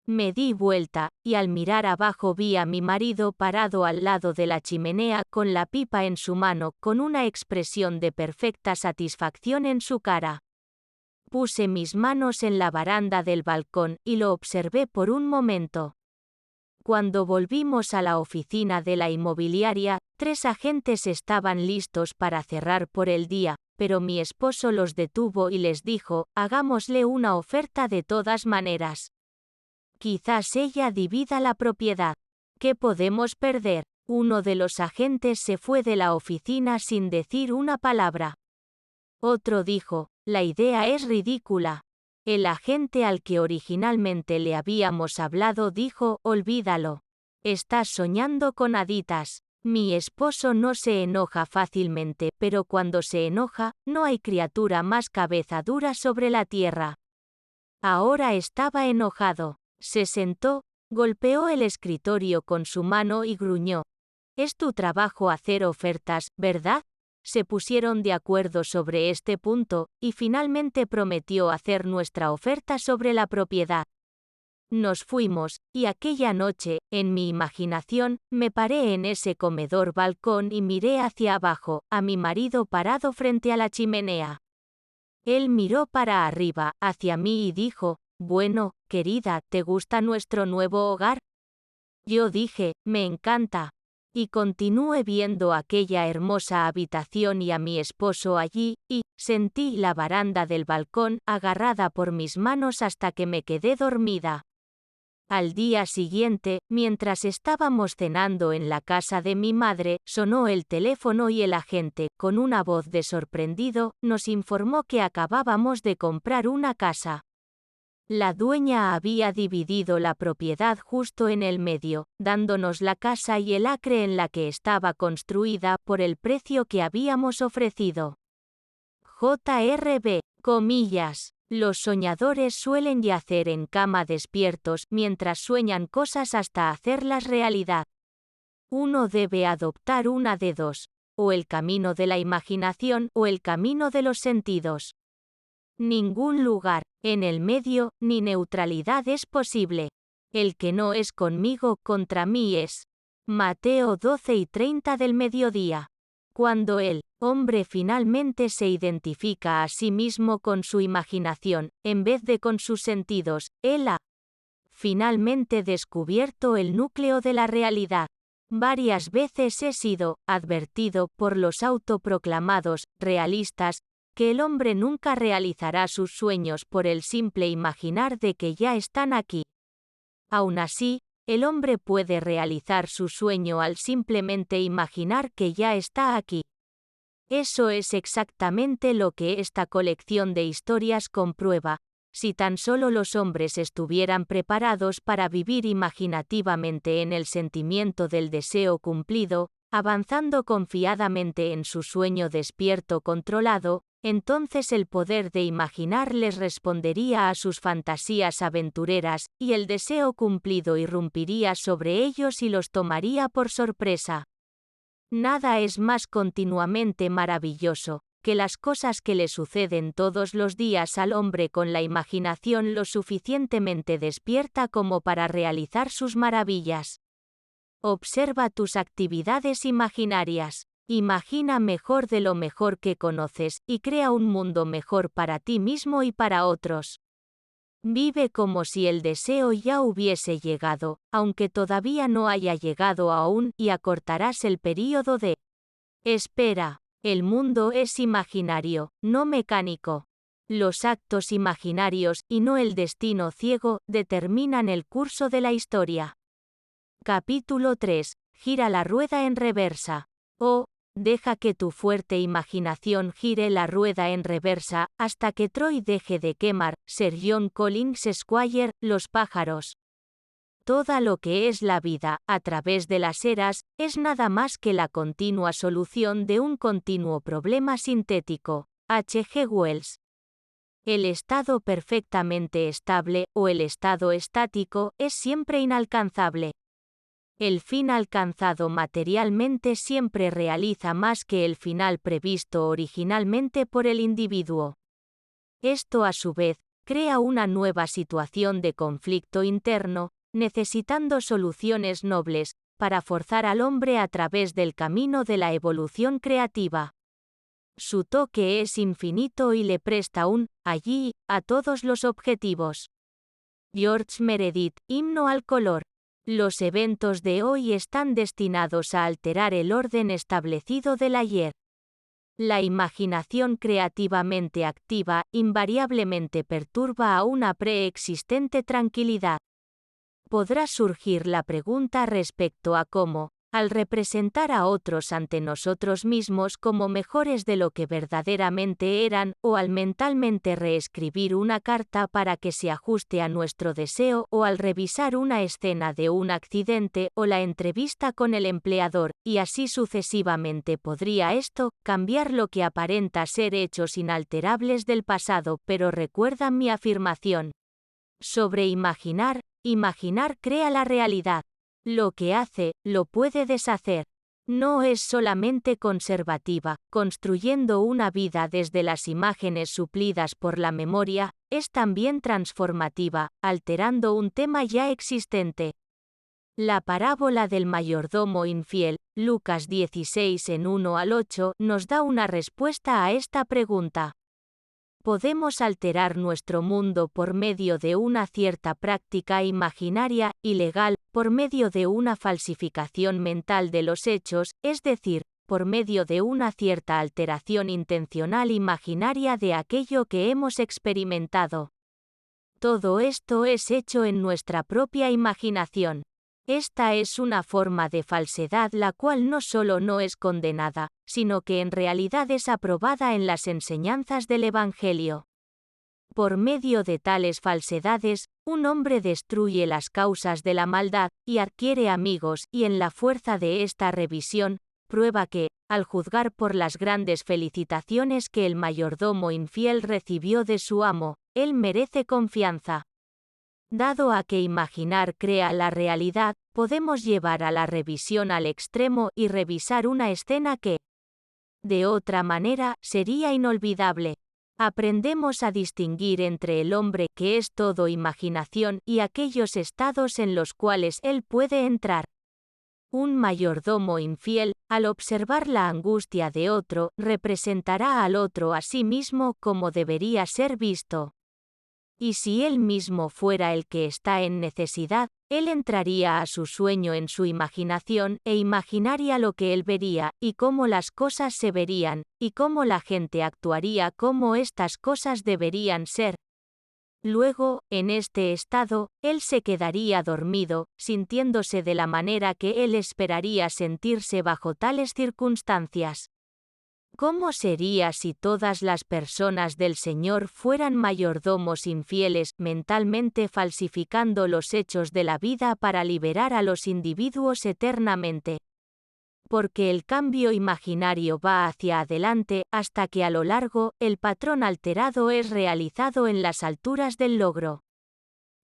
Speaker 1: Me di vuelta, y al mirar abajo vi a mi marido parado al lado de la chimenea con la pipa en su mano, con una expresión de perfecta satisfacción en su cara. Puse mis manos en la baranda del balcón y lo observé por un momento. Cuando volvimos a la oficina de la inmobiliaria, 3 agentes estaban listos para cerrar por el día, pero mi esposo los detuvo y les dijo, hagámosle una oferta de todas maneras. Quizás ella divida la propiedad. ¿Qué podemos perder? Uno de los agentes se fue de la oficina sin decir una palabra. Otro dijo, la idea es ridícula. El agente al que originalmente le habíamos hablado dijo, olvídalo. Estás soñando con haditas. Mi esposo no se enoja fácilmente, pero cuando se enoja, no hay criatura más cabeza dura sobre la tierra. Ahora estaba enojado. Se sentó, golpeó el escritorio con su mano y gruñó. Es tu trabajo hacer ofertas, ¿verdad? Se pusieron de acuerdo sobre este punto, y finalmente prometió hacer nuestra oferta sobre la propiedad. Nos fuimos, y aquella noche, en mi imaginación, me paré en ese comedor balcón y miré hacia abajo, a mi marido parado frente a la chimenea. Él miró para arriba, hacia mí y dijo, bueno, querida, ¿te gusta nuestro nuevo hogar? Yo dije, me encanta. Y continué viendo aquella hermosa habitación y a mi esposo allí, y sentí la baranda del balcón agarrada por mis manos hasta que me quedé dormida. Al día siguiente, mientras estábamos cenando en la casa de mi madre, sonó el teléfono y el agente, con una voz de sorprendido, nos informó que acabábamos de comprar una casa. La dueña había dividido la propiedad justo en el medio, dándonos la casa y el acre en la que estaba construida por el precio que habíamos ofrecido. JRB, comillas. Los soñadores suelen yacer en cama despiertos mientras sueñan cosas hasta hacerlas realidad. Uno debe adoptar una de dos, o el camino de la imaginación o el camino de los sentidos. Ningún lugar, en el medio, ni neutralidad es posible. El que no es conmigo, contra mí es. Mateo 12:30 del mediodía. Cuando el hombre finalmente se identifica a sí mismo con su imaginación, en vez de con sus sentidos, él ha finalmente descubierto el núcleo de la realidad. Varias veces he sido advertido por los autoproclamados realistas que el hombre nunca realizará sus sueños por el simple imaginar de que ya están aquí. Aún así, el hombre puede realizar su sueño al simplemente imaginar que ya está aquí. Eso es exactamente lo que esta colección de historias comprueba. Si tan solo los hombres estuvieran preparados para vivir imaginativamente en el sentimiento del deseo cumplido, avanzando confiadamente en su sueño despierto controlado, entonces el poder de imaginar les respondería a sus fantasías aventureras, y el deseo cumplido irrumpiría sobre ellos y los tomaría por sorpresa. Nada es más continuamente maravilloso que las cosas que le suceden todos los días al hombre con la imaginación lo suficientemente despierta como para realizar sus maravillas. Observa tus actividades imaginarias. Imagina mejor de lo mejor que conoces y crea un mundo mejor para ti mismo y para otros. Vive como si el deseo ya hubiese llegado, aunque todavía no haya llegado aún, y acortarás el período de espera. El mundo es imaginario, no mecánico. Los actos imaginarios, y no el destino ciego, determinan el curso de la historia. Capítulo 3. Gira la rueda en reversa. Deja que tu fuerte imaginación gire la rueda en reversa, hasta que Troy deje de quemar. Sir John Collins Esquire, Los pájaros. Toda lo que es la vida, a través de las eras, es nada más que la continua solución de un continuo problema sintético. H. G. Wells. El estado perfectamente estable, o el estado estático, es siempre inalcanzable. El fin alcanzado materialmente siempre realiza más que el final previsto originalmente por el individuo. Esto a su vez, crea una nueva situación de conflicto interno, necesitando soluciones nobles, para forzar al hombre a través del camino de la evolución creativa. Su toque es infinito y le presta un allí a todos los objetivos. George Meredith, Himno al color. Los eventos de hoy están destinados a alterar el orden establecido del ayer. La imaginación creativamente activa invariablemente perturba a una preexistente tranquilidad. Podrá surgir la pregunta respecto a cómo, al representar a otros ante nosotros mismos como mejores de lo que verdaderamente eran, o al mentalmente reescribir una carta para que se ajuste a nuestro deseo, o al revisar una escena de un accidente, o la entrevista con el empleador, y así sucesivamente podría esto cambiar lo que aparenta ser hechos inalterables del pasado, pero recuerdan mi afirmación sobre imaginar. Imaginar crea la realidad. Lo que hace, lo puede deshacer. No es solamente conservativa, construyendo una vida desde las imágenes suplidas por la memoria, es también transformativa, alterando un tema ya existente. La parábola del mayordomo infiel, Lucas 16 en 1 al 8, nos da una respuesta a esta pregunta. Podemos alterar nuestro mundo por medio de una cierta práctica imaginaria, ilegal, por medio de una falsificación mental de los hechos, es decir, por medio de una cierta alteración intencional imaginaria de aquello que hemos experimentado. Todo esto es hecho en nuestra propia imaginación. Esta es una forma de falsedad la cual no solo no es condenada, sino que en realidad es aprobada en las enseñanzas del Evangelio. Por medio de tales falsedades, un hombre destruye las causas de la maldad, y adquiere amigos, y en la fuerza de esta revisión, prueba que, al juzgar por las grandes felicitaciones que el mayordomo infiel recibió de su amo, él merece confianza. Dado a que imaginar crea la realidad, podemos llevar a la revisión al extremo y revisar una escena que, de otra manera, sería inolvidable. Aprendemos a distinguir entre el hombre que es todo imaginación y aquellos estados en los cuales él puede entrar. Un mayordomo infiel, al observar la angustia de otro, representará al otro a sí mismo como debería ser visto. Y si él mismo fuera el que está en necesidad, él entraría a su sueño en su imaginación e imaginaría lo que él vería, y cómo las cosas se verían, y cómo la gente actuaría, cómo estas cosas deberían ser. Luego, en este estado, él se quedaría dormido, sintiéndose de la manera que él esperaría sentirse bajo tales circunstancias. ¿Cómo sería si todas las personas del Señor fueran mayordomos infieles, mentalmente falsificando los hechos de la vida para liberar a los individuos eternamente? Porque el cambio imaginario va hacia adelante, hasta que a lo largo, el patrón alterado es realizado en las alturas del logro.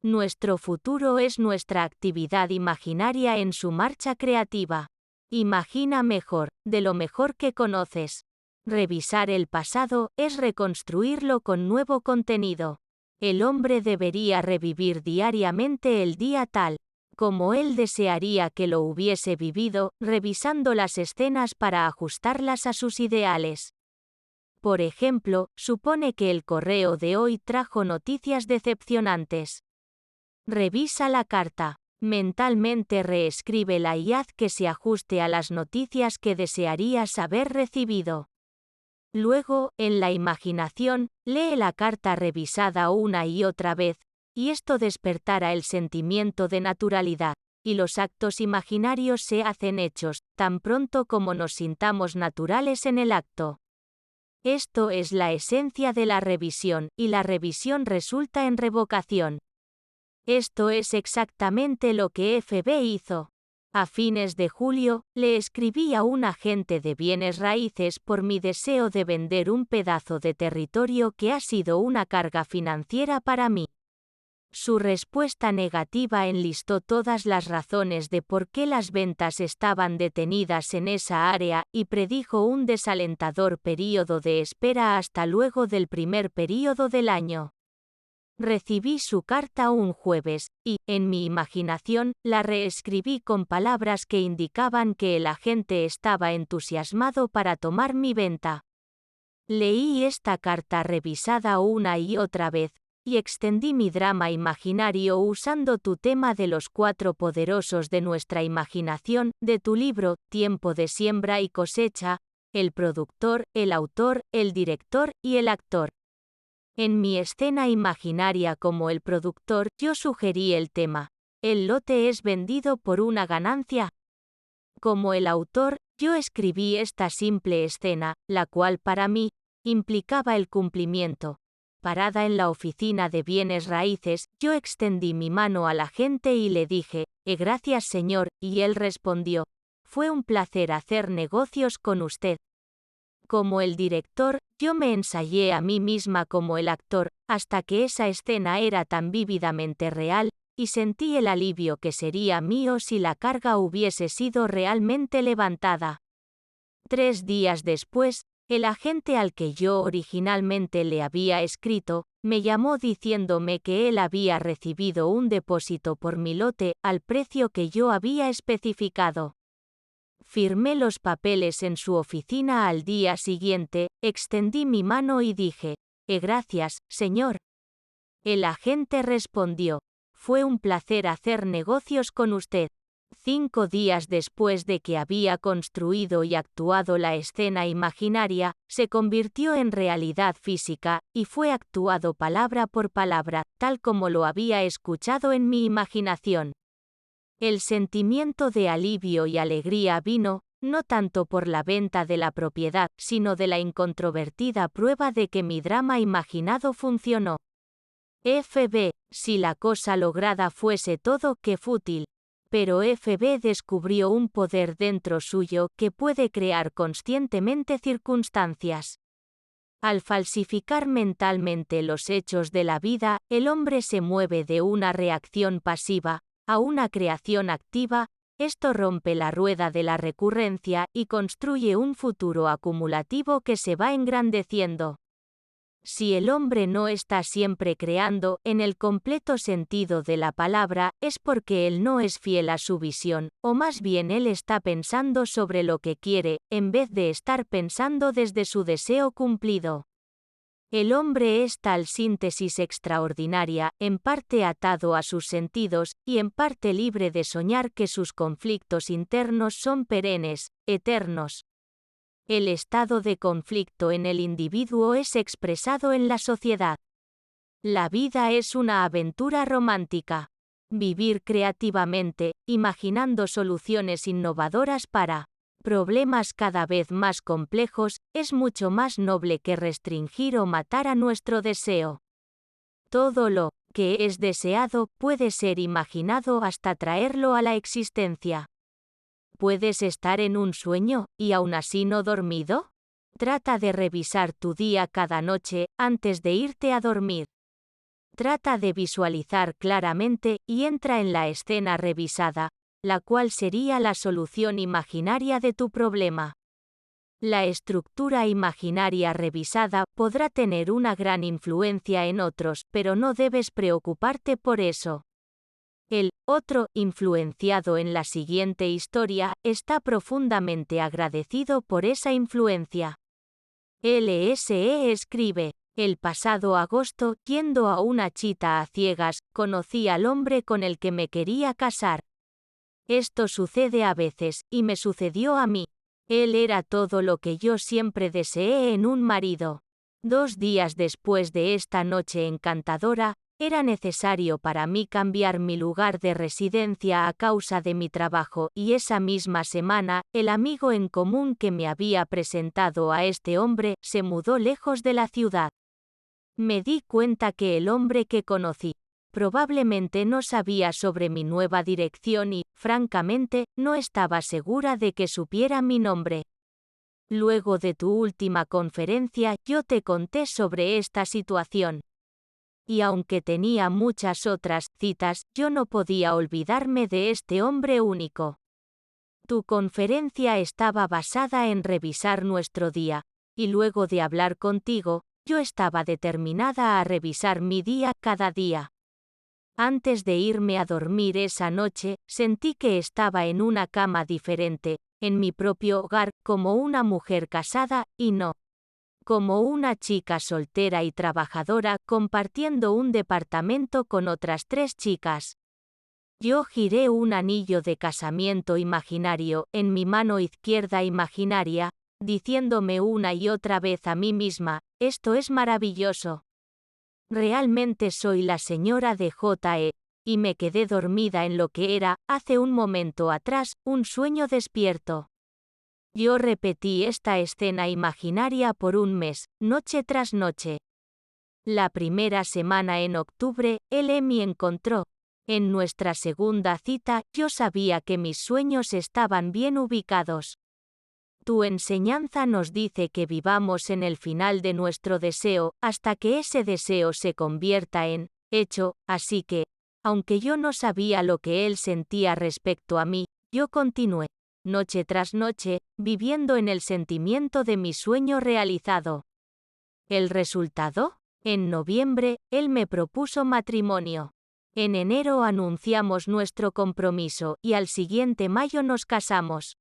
Speaker 1: Nuestro futuro es nuestra actividad imaginaria en su marcha creativa. Imagina mejor, de lo mejor que conoces. Revisar el pasado es reconstruirlo con nuevo contenido. El hombre debería revivir diariamente el día tal como él desearía que lo hubiese vivido, revisando las escenas para ajustarlas a sus ideales. Por ejemplo, supone que el correo de hoy trajo noticias decepcionantes. Revisa la carta. Mentalmente reescríbela y haz que se ajuste a las noticias que desearías haber recibido. Luego, en la imaginación, lee la carta revisada una y otra vez, y esto despertará el sentimiento de naturalidad, y los actos imaginarios se hacen hechos, tan pronto como nos sintamos naturales en el acto. Esto es la esencia de la revisión, y la revisión resulta en revocación. Esto es exactamente lo que FB hizo. A fines de julio, le escribí a un agente de bienes raíces por mi deseo de vender un pedazo de territorio que ha sido una carga financiera para mí. Su respuesta negativa enlistó todas las razones de por qué las ventas estaban detenidas en esa área y predijo un desalentador período de espera hasta luego del primer período del año. Recibí su carta un jueves, y, en mi imaginación, la reescribí con palabras que indicaban que el agente estaba entusiasmado para tomar mi venta. Leí esta carta revisada una y otra vez, y extendí mi drama imaginario usando tu tema de los 4 poderosos de nuestra imaginación, de tu libro, Tiempo de siembra y cosecha, el productor, el autor, el director y el actor. En mi escena imaginaria como el productor, yo sugerí el tema. El lote es vendido por una ganancia. Como el autor, yo escribí esta simple escena, la cual para mí, implicaba el cumplimiento. Parada en la oficina de bienes raíces, yo extendí mi mano al agente y le dije, gracias señor, y él respondió, fue un placer hacer negocios con usted. Como el director, yo me ensayé a mí misma como el actor, hasta que esa escena era tan vívidamente real, y sentí el alivio que sería mío si la carga hubiese sido realmente levantada. 3 días después, el agente al que yo originalmente le había escrito, me llamó diciéndome que él había recibido un depósito por mi lote al precio que yo había especificado. Firmé los papeles en su oficina al día siguiente, extendí mi mano y dije, gracias, señor. El agente respondió, fue un placer hacer negocios con usted. 5 días después de que había construido y actuado la escena imaginaria, se convirtió en realidad física, y fue actuado palabra por palabra, tal como lo había escuchado en mi imaginación. El sentimiento de alivio y alegría vino, no tanto por la venta de la propiedad, sino de la incontrovertida prueba de que mi drama imaginado funcionó. FB, si la cosa lograda fuese todo que fútil. Pero FB descubrió un poder dentro suyo que puede crear conscientemente circunstancias. Al falsificar mentalmente los hechos de la vida, el hombre se mueve de una reacción pasiva a una creación activa. Esto rompe la rueda de la recurrencia y construye un futuro acumulativo que se va engrandeciendo. Si el hombre no está siempre creando, en el completo sentido de la palabra, es porque él no es fiel a su visión, o más bien él está pensando sobre lo que quiere, en vez de estar pensando desde su deseo cumplido. El hombre es tal síntesis extraordinaria, en parte atado a sus sentidos, y en parte libre de soñar que sus conflictos internos son perennes, eternos. El estado de conflicto en el individuo es expresado en la sociedad. La vida es una aventura romántica. Vivir creativamente, imaginando soluciones innovadoras para problemas cada vez más complejos, es mucho más noble que restringir o matar a nuestro deseo. Todo lo que es deseado puede ser imaginado hasta traerlo a la existencia. ¿Puedes estar en un sueño, y aún así no dormido? Trata de revisar tu día cada noche, antes de irte a dormir. Trata de visualizar claramente, y entra en la escena revisada, la cual sería la solución imaginaria de tu problema. La estructura imaginaria revisada podrá tener una gran influencia en otros, pero no debes preocuparte por eso. El otro, influenciado en la siguiente historia, está profundamente agradecido por esa influencia. LSE escribe: el pasado agosto, yendo a una cita a ciegas, conocí al hombre con el que me quería casar. Esto sucede a veces, y me sucedió a mí. Él era todo lo que yo siempre deseé en un marido. 2 días después de esta noche encantadora, era necesario para mí cambiar mi lugar de residencia a causa de mi trabajo, y esa misma semana, el amigo en común que me había presentado a este hombre se mudó lejos de la ciudad. Me di cuenta que el hombre que conocí probablemente no sabía sobre mi nueva dirección y, francamente, no estaba segura de que supiera mi nombre. Luego de tu última conferencia, yo te conté sobre esta situación. Y aunque tenía muchas otras citas, yo no podía olvidarme de este hombre único. Tu conferencia estaba basada en revisar nuestro día, y luego de hablar contigo, yo estaba determinada a revisar mi día cada día. Antes de irme a dormir esa noche, sentí que estaba en una cama diferente, en mi propio hogar, como una mujer casada, y no como una chica soltera y trabajadora, compartiendo un departamento con otras 3 chicas. Yo giré un anillo de casamiento imaginario en mi mano izquierda imaginaria, diciéndome una y otra vez a mí misma: esto es maravilloso. Realmente soy la señora de J.E., y me quedé dormida en lo que era, hace un momento atrás, un sueño despierto. Yo repetí esta escena imaginaria por un mes, noche tras noche. La primera semana en octubre, él me encontró. En nuestra segunda cita, yo sabía que mis sueños estaban bien ubicados. Tu enseñanza nos dice que vivamos en el final de nuestro deseo, hasta que ese deseo se convierta en hecho, así que, aunque yo no sabía lo que él sentía respecto a mí, yo continué, noche tras noche, viviendo en el sentimiento de mi sueño realizado. ¿El resultado? En noviembre, él me propuso matrimonio. En enero anunciamos nuestro compromiso, y al siguiente mayo nos casamos.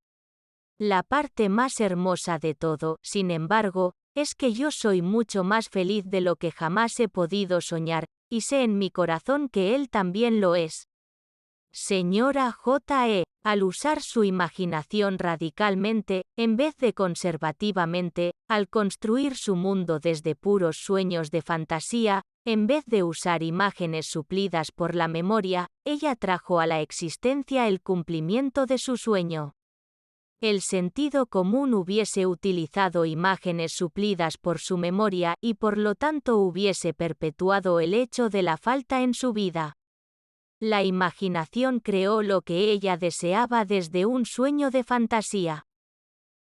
Speaker 1: La parte más hermosa de todo, sin embargo, es que yo soy mucho más feliz de lo que jamás he podido soñar, y sé en mi corazón que él también lo es. Señora J.E., al usar su imaginación radicalmente, en vez de conservativamente, al construir su mundo desde puros sueños de fantasía, en vez de usar imágenes suplidas por la memoria, ella trajo a la existencia el cumplimiento de su sueño. El sentido común hubiese utilizado imágenes suplidas por su memoria y por lo tanto hubiese perpetuado el hecho de la falta en su vida. La imaginación creó lo que ella deseaba desde un sueño de fantasía.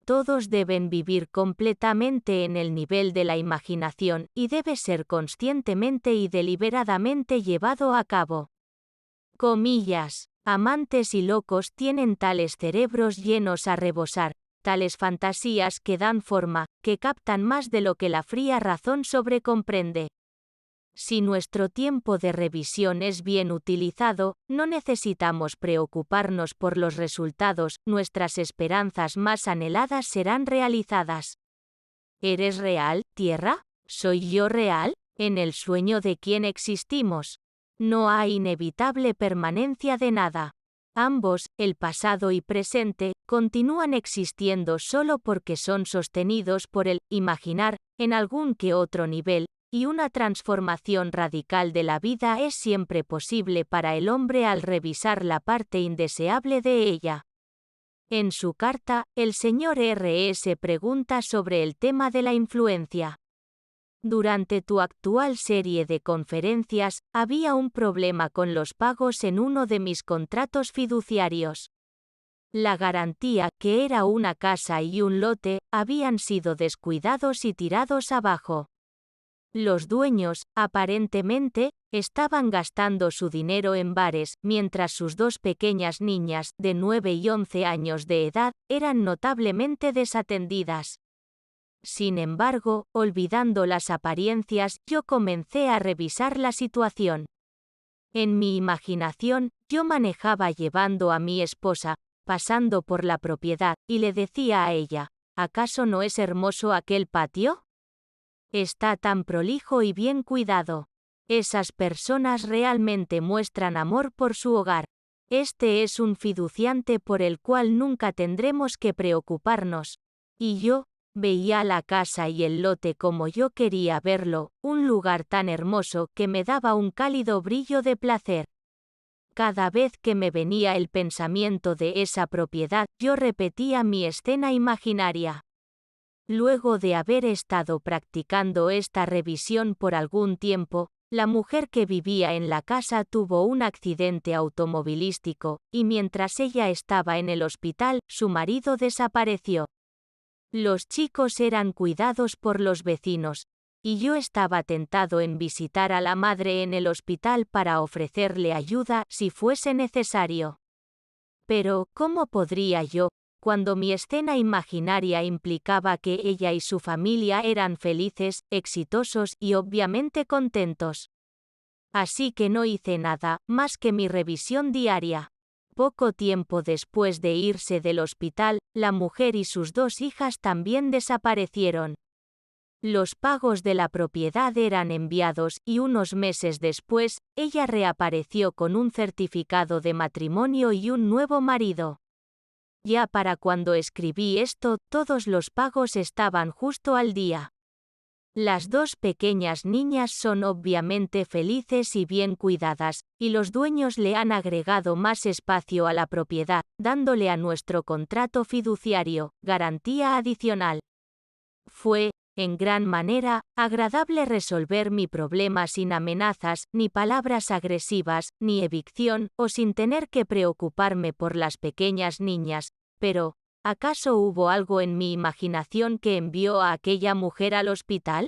Speaker 1: Todos deben vivir completamente en el nivel de la imaginación y debe ser conscientemente y deliberadamente llevado a cabo. Comillas. Amantes y locos tienen tales cerebros llenos a rebosar, tales fantasías que dan forma, que captan más de lo que la fría razón sobrecomprende. Si nuestro tiempo de revisión es bien utilizado, no necesitamos preocuparnos por los resultados, nuestras esperanzas más anheladas serán realizadas. ¿Eres real, Tierra? ¿Soy yo real? ¿En el sueño de quién existimos? No hay inevitable permanencia de nada. Ambos, el pasado y presente, continúan existiendo solo porque son sostenidos por el imaginar, en algún que otro nivel, y una transformación radical de la vida es siempre posible para el hombre al revisar la parte indeseable de ella. En su carta, el señor R.S. pregunta sobre el tema de la influencia. Durante tu actual serie de conferencias, había un problema con los pagos en uno de mis contratos fiduciarios. La garantía, que era una casa y un lote, habían sido descuidados y tirados abajo. Los dueños, aparentemente, estaban gastando su dinero en bares, mientras sus dos pequeñas niñas, de 9 y 11 años de edad, eran notablemente desatendidas. Sin embargo, olvidando las apariencias, yo comencé a revisar la situación. En mi imaginación, yo manejaba llevando a mi esposa, pasando por la propiedad, y le decía a ella, ¿acaso no es hermoso aquel patio? Está tan prolijo y bien cuidado. Esas personas realmente muestran amor por su hogar. Este es un fiduciante por el cual nunca tendremos que preocuparnos. Y yo, veía la casa y el lote como yo quería verlo, un lugar tan hermoso que me daba un cálido brillo de placer. Cada vez que me venía el pensamiento de esa propiedad, yo repetía mi escena imaginaria. Luego de haber estado practicando esta revisión por algún tiempo, la mujer que vivía en la casa tuvo un accidente automovilístico, y mientras ella estaba en el hospital, su marido desapareció. Los chicos eran cuidados por los vecinos, y yo estaba tentado en visitar a la madre en el hospital para ofrecerle ayuda si fuese necesario. Pero, ¿cómo podría yo, cuando mi escena imaginaria implicaba que ella y su familia eran felices, exitosos y obviamente contentos? Así que no hice nada, más que mi revisión diaria. Poco tiempo después de irse del hospital, la mujer y sus dos hijas también desaparecieron. Los pagos de la propiedad eran enviados y unos meses después, ella reapareció con un certificado de matrimonio y un nuevo marido. Ya para cuando escribí esto, todos los pagos estaban justo al día. Las dos pequeñas niñas son obviamente felices y bien cuidadas, y los dueños le han agregado más espacio a la propiedad, dándole a nuestro contrato fiduciario, garantía adicional. Fue, en gran manera, agradable resolver mi problema sin amenazas, ni palabras agresivas, ni evicción, o sin tener que preocuparme por las pequeñas niñas, pero, ¿acaso hubo algo en mi imaginación que envió a aquella mujer al hospital?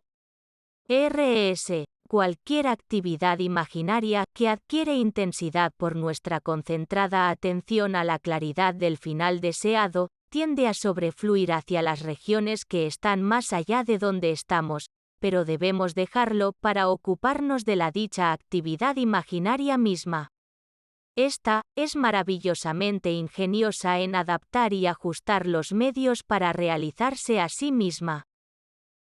Speaker 1: R.S. Cualquier actividad imaginaria que adquiere intensidad por nuestra concentrada atención a la claridad del final deseado, tiende a sobrefluir hacia las regiones que están más allá de donde estamos, pero debemos dejarlo para ocuparnos de la dicha actividad imaginaria misma. Esta es maravillosamente ingeniosa en adaptar y ajustar los medios para realizarse a sí misma.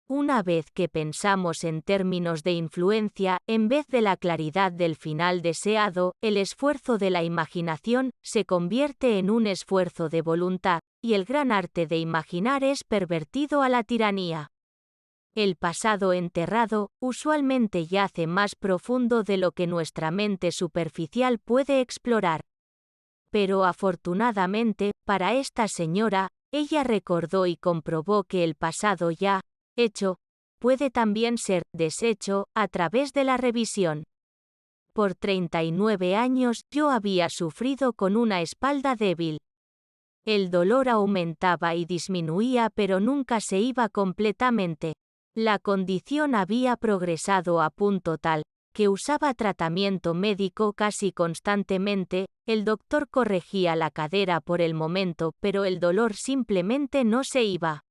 Speaker 1: Una vez que pensamos en términos de influencia, en vez de la claridad del final deseado, el esfuerzo de la imaginación se convierte en un esfuerzo de voluntad, y el gran arte de imaginar es pervertido a la tiranía. El pasado enterrado, usualmente yace más profundo de lo que nuestra mente superficial puede explorar. Pero afortunadamente, para esta señora, ella recordó y comprobó que el pasado ya hecho puede también ser deshecho a través de la revisión. Por 39 años yo había sufrido con una espalda débil. El dolor aumentaba y disminuía, pero nunca se iba completamente. La condición había progresado a punto tal que usaba tratamiento médico casi constantemente. El doctor corregía la cadera por el momento, pero el dolor simplemente no se iba.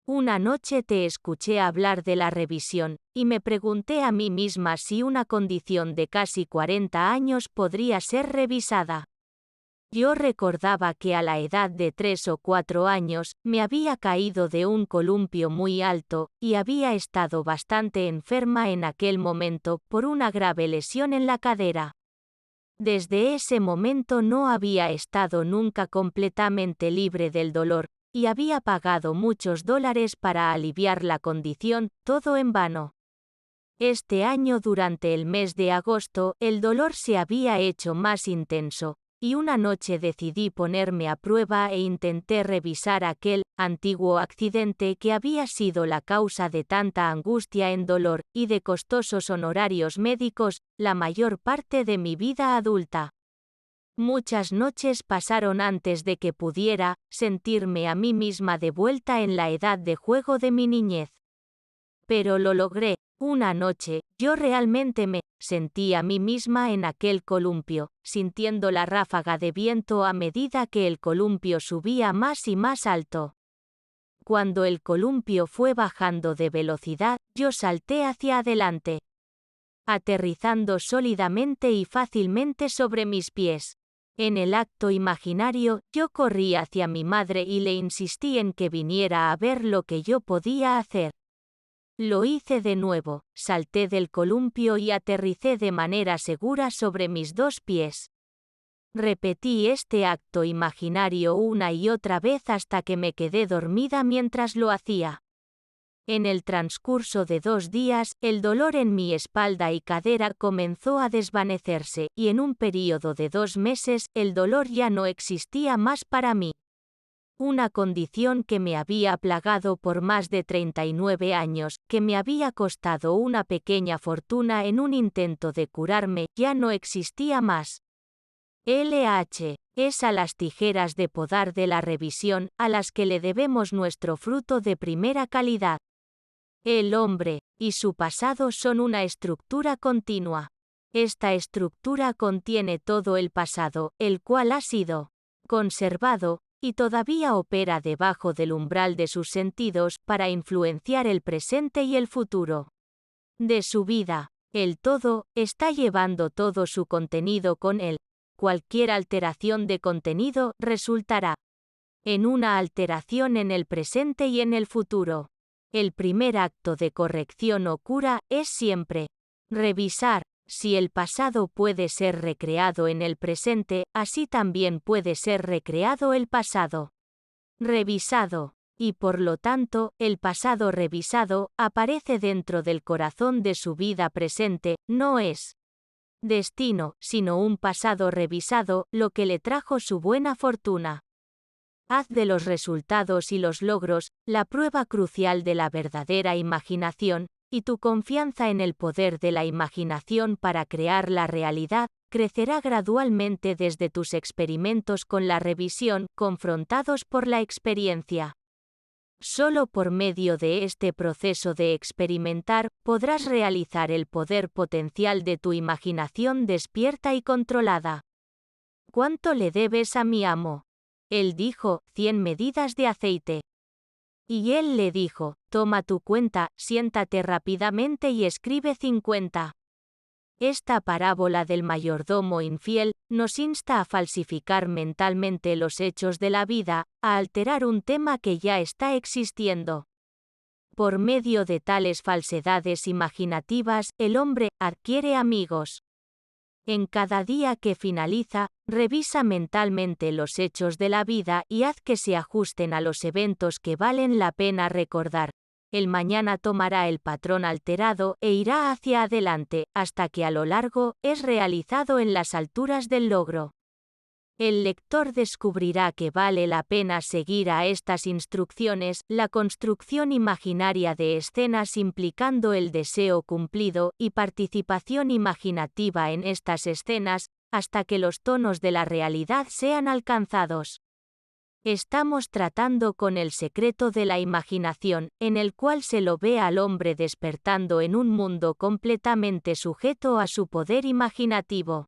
Speaker 1: Una noche te escuché hablar de la revisión, y me pregunté a mí misma si una condición de casi 40 años podría ser revisada. Yo recordaba que a la edad de 3 o 4 años, me había caído de un columpio muy alto, y había estado bastante enferma en aquel momento por una grave lesión en la cadera. Desde ese momento no había estado nunca completamente libre del dolor, y había pagado muchos dólares para aliviar la condición, todo en vano. Este año durante el mes de agosto, el dolor se había hecho más intenso, y una noche decidí ponerme a prueba e intenté revisar aquel antiguo accidente que había sido la causa de tanta angustia en dolor, y de costosos honorarios médicos, la mayor parte de mi vida adulta. Muchas noches pasaron antes de que pudiera sentirme a mí misma de vuelta en la edad de juego de mi niñez. Pero lo logré. Una noche, yo realmente me sentí a mí misma en aquel columpio, sintiendo la ráfaga de viento a medida que el columpio subía más y más alto. Cuando el columpio fue bajando de velocidad, yo salté hacia adelante, aterrizando sólidamente y fácilmente sobre mis pies. En el acto imaginario, yo corrí hacia mi madre y le insistí en que viniera a ver lo que yo podía hacer. Lo hice de nuevo, salté del columpio y aterricé de manera segura sobre mis 2 pies. Repetí este acto imaginario una y otra vez hasta que me quedé dormida mientras lo hacía. En el transcurso de 2 días, el dolor en mi espalda y cadera comenzó a desvanecerse, y en un período de 2 meses, el dolor ya no existía más para mí. Una condición que me había plagado por más de 39 años, que me había costado una pequeña fortuna en un intento de curarme, ya no existía más. LH. Es a las tijeras de podar de la revisión, a las que le debemos nuestro fruto de primera calidad. El hombre y su pasado son una estructura continua. Esta estructura contiene todo el pasado, el cual ha sido conservado, y todavía opera debajo del umbral de sus sentidos para influenciar el presente y el futuro de su vida. El todo está llevando todo su contenido con él. Cualquier alteración de contenido resultará en una alteración en el presente y en el futuro. El primer acto de corrección o cura es siempre revisar. Si el pasado puede ser recreado en el presente, así también puede ser recreado el pasado revisado, y por lo tanto, el pasado revisado aparece dentro del corazón de su vida presente. No es destino, sino un pasado revisado, lo que le trajo su buena fortuna. Haz de los resultados y los logros la prueba crucial de la verdadera imaginación, y tu confianza en el poder de la imaginación para crear la realidad crecerá gradualmente desde tus experimentos con la revisión, confrontados por la experiencia. Solo por medio de este proceso de experimentar, podrás realizar el poder potencial de tu imaginación despierta y controlada. ¿Cuánto le debes a mi amo? Él dijo, 100 medidas de aceite. Y él le dijo, toma tu cuenta, siéntate rápidamente y escribe 50. Esta parábola del mayordomo infiel nos insta a falsificar mentalmente los hechos de la vida, a alterar un tema que ya está existiendo. Por medio de tales falsedades imaginativas, el hombre adquiere amigos. En cada día que finaliza, revisa mentalmente los hechos de la vida y haz que se ajusten a los eventos que valen la pena recordar. El mañana tomará el patrón alterado e irá hacia adelante, hasta que a lo largo es realizado en las alturas del logro. El lector descubrirá que vale la pena seguir a estas instrucciones, la construcción imaginaria de escenas implicando el deseo cumplido y participación imaginativa en estas escenas, hasta que los tonos de la realidad sean alcanzados. Estamos tratando con el secreto de la imaginación, en el cual se lo ve al hombre despertando en un mundo completamente sujeto a su poder imaginativo.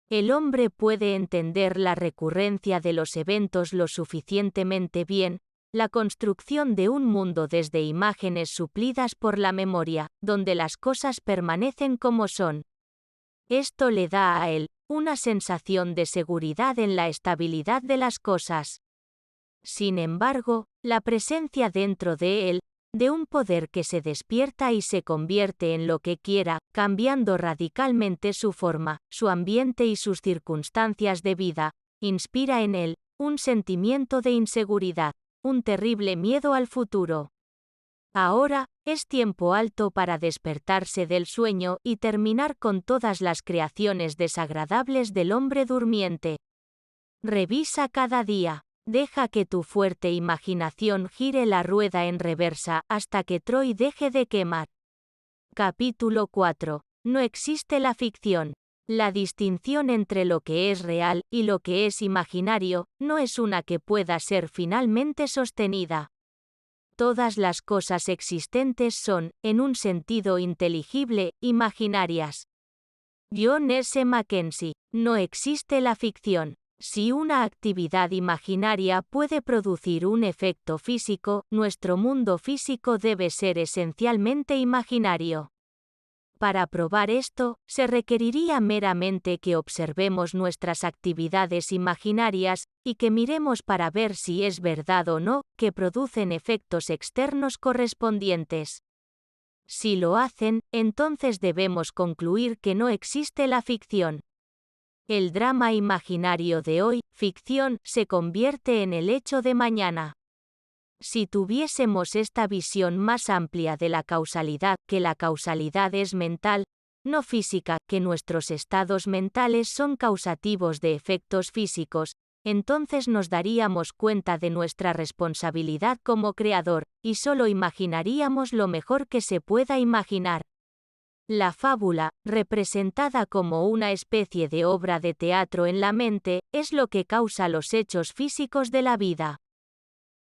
Speaker 1: El hombre puede entender la recurrencia de los eventos lo suficientemente bien, la construcción de un mundo desde imágenes suplidas por la memoria, donde las cosas permanecen como son. Esto le da a él una sensación de seguridad en la estabilidad de las cosas. Sin embargo, la presencia dentro de él, de un poder que se despierta y se convierte en lo que quiera, cambiando radicalmente su forma, su ambiente y sus circunstancias de vida, inspira en él un sentimiento de inseguridad, un terrible miedo al futuro. Ahora, es tiempo alto para despertarse del sueño y terminar con todas las creaciones desagradables del hombre durmiente. Revisa cada día. Deja que tu fuerte imaginación gire la rueda en reversa hasta que Troy deje de quemar. Capítulo 4. No existe la ficción. La distinción entre lo que es real y lo que es imaginario no es una que pueda ser finalmente sostenida. Todas las cosas existentes son, en un sentido inteligible, imaginarias. John S. Mackenzie. No existe la ficción. Si una actividad imaginaria puede producir un efecto físico, nuestro mundo físico debe ser esencialmente imaginario. Para probar esto, se requeriría meramente que observemos nuestras actividades imaginarias, y que miremos para ver si es verdad o no, que producen efectos externos correspondientes. Si lo hacen, entonces debemos concluir que no existe la ficción. El drama imaginario de hoy, ficción, se convierte en el hecho de mañana. Si tuviésemos esta visión más amplia de la causalidad, que la causalidad es mental, no física, que nuestros estados mentales son causativos de efectos físicos, entonces nos daríamos cuenta de nuestra responsabilidad como creador, y solo imaginaríamos lo mejor que se pueda imaginar. La fábula, representada como una especie de obra de teatro en la mente, es lo que causa los hechos físicos de la vida.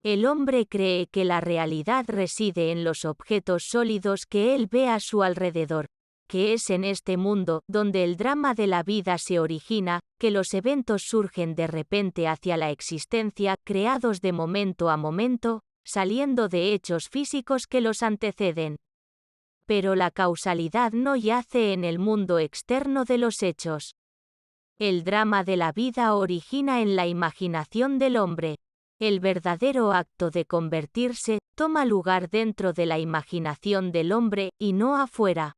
Speaker 1: El hombre cree que la realidad reside en los objetos sólidos que él ve a su alrededor, que es en este mundo donde el drama de la vida se origina, que los eventos surgen de repente hacia la existencia, creados de momento a momento, saliendo de hechos físicos que los anteceden. Pero la causalidad no yace en el mundo externo de los hechos. El drama de la vida origina en la imaginación del hombre. El verdadero acto de convertirse toma lugar dentro de la imaginación del hombre y no afuera.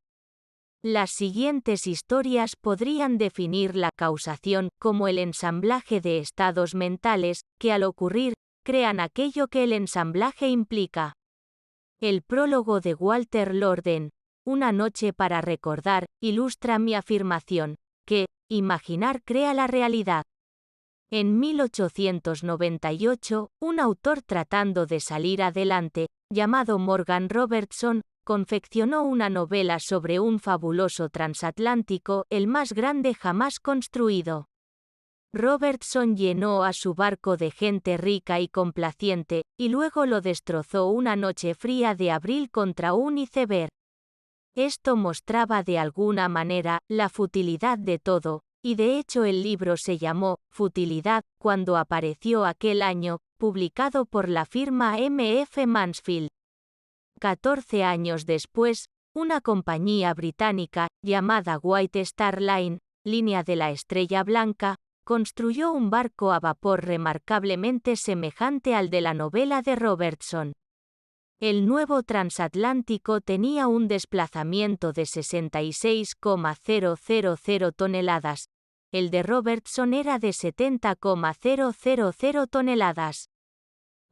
Speaker 1: Las siguientes historias podrían definir la causación como el ensamblaje de estados mentales que al ocurrir, crean aquello que el ensamblaje implica. El prólogo de Walter Lorden, Una noche para recordar, ilustra mi afirmación, que, imaginar crea la realidad. En 1898, un autor tratando de salir adelante, llamado Morgan Robertson, confeccionó una novela sobre un fabuloso transatlántico, el más grande jamás construido. Robertson llenó a su barco de gente rica y complaciente, y luego lo destrozó una noche fría de abril contra un iceberg. Esto mostraba de alguna manera la futilidad de todo, y de hecho el libro se llamó Futilidad cuando apareció aquel año, publicado por la firma M.F. Mansfield. 14 años después, una compañía británica, llamada White Star Line, línea de la Estrella Blanca, construyó un barco a vapor remarcablemente semejante al de la novela de Robertson. El nuevo transatlántico tenía un desplazamiento de 66,000 toneladas. El de Robertson era de 70,000 toneladas.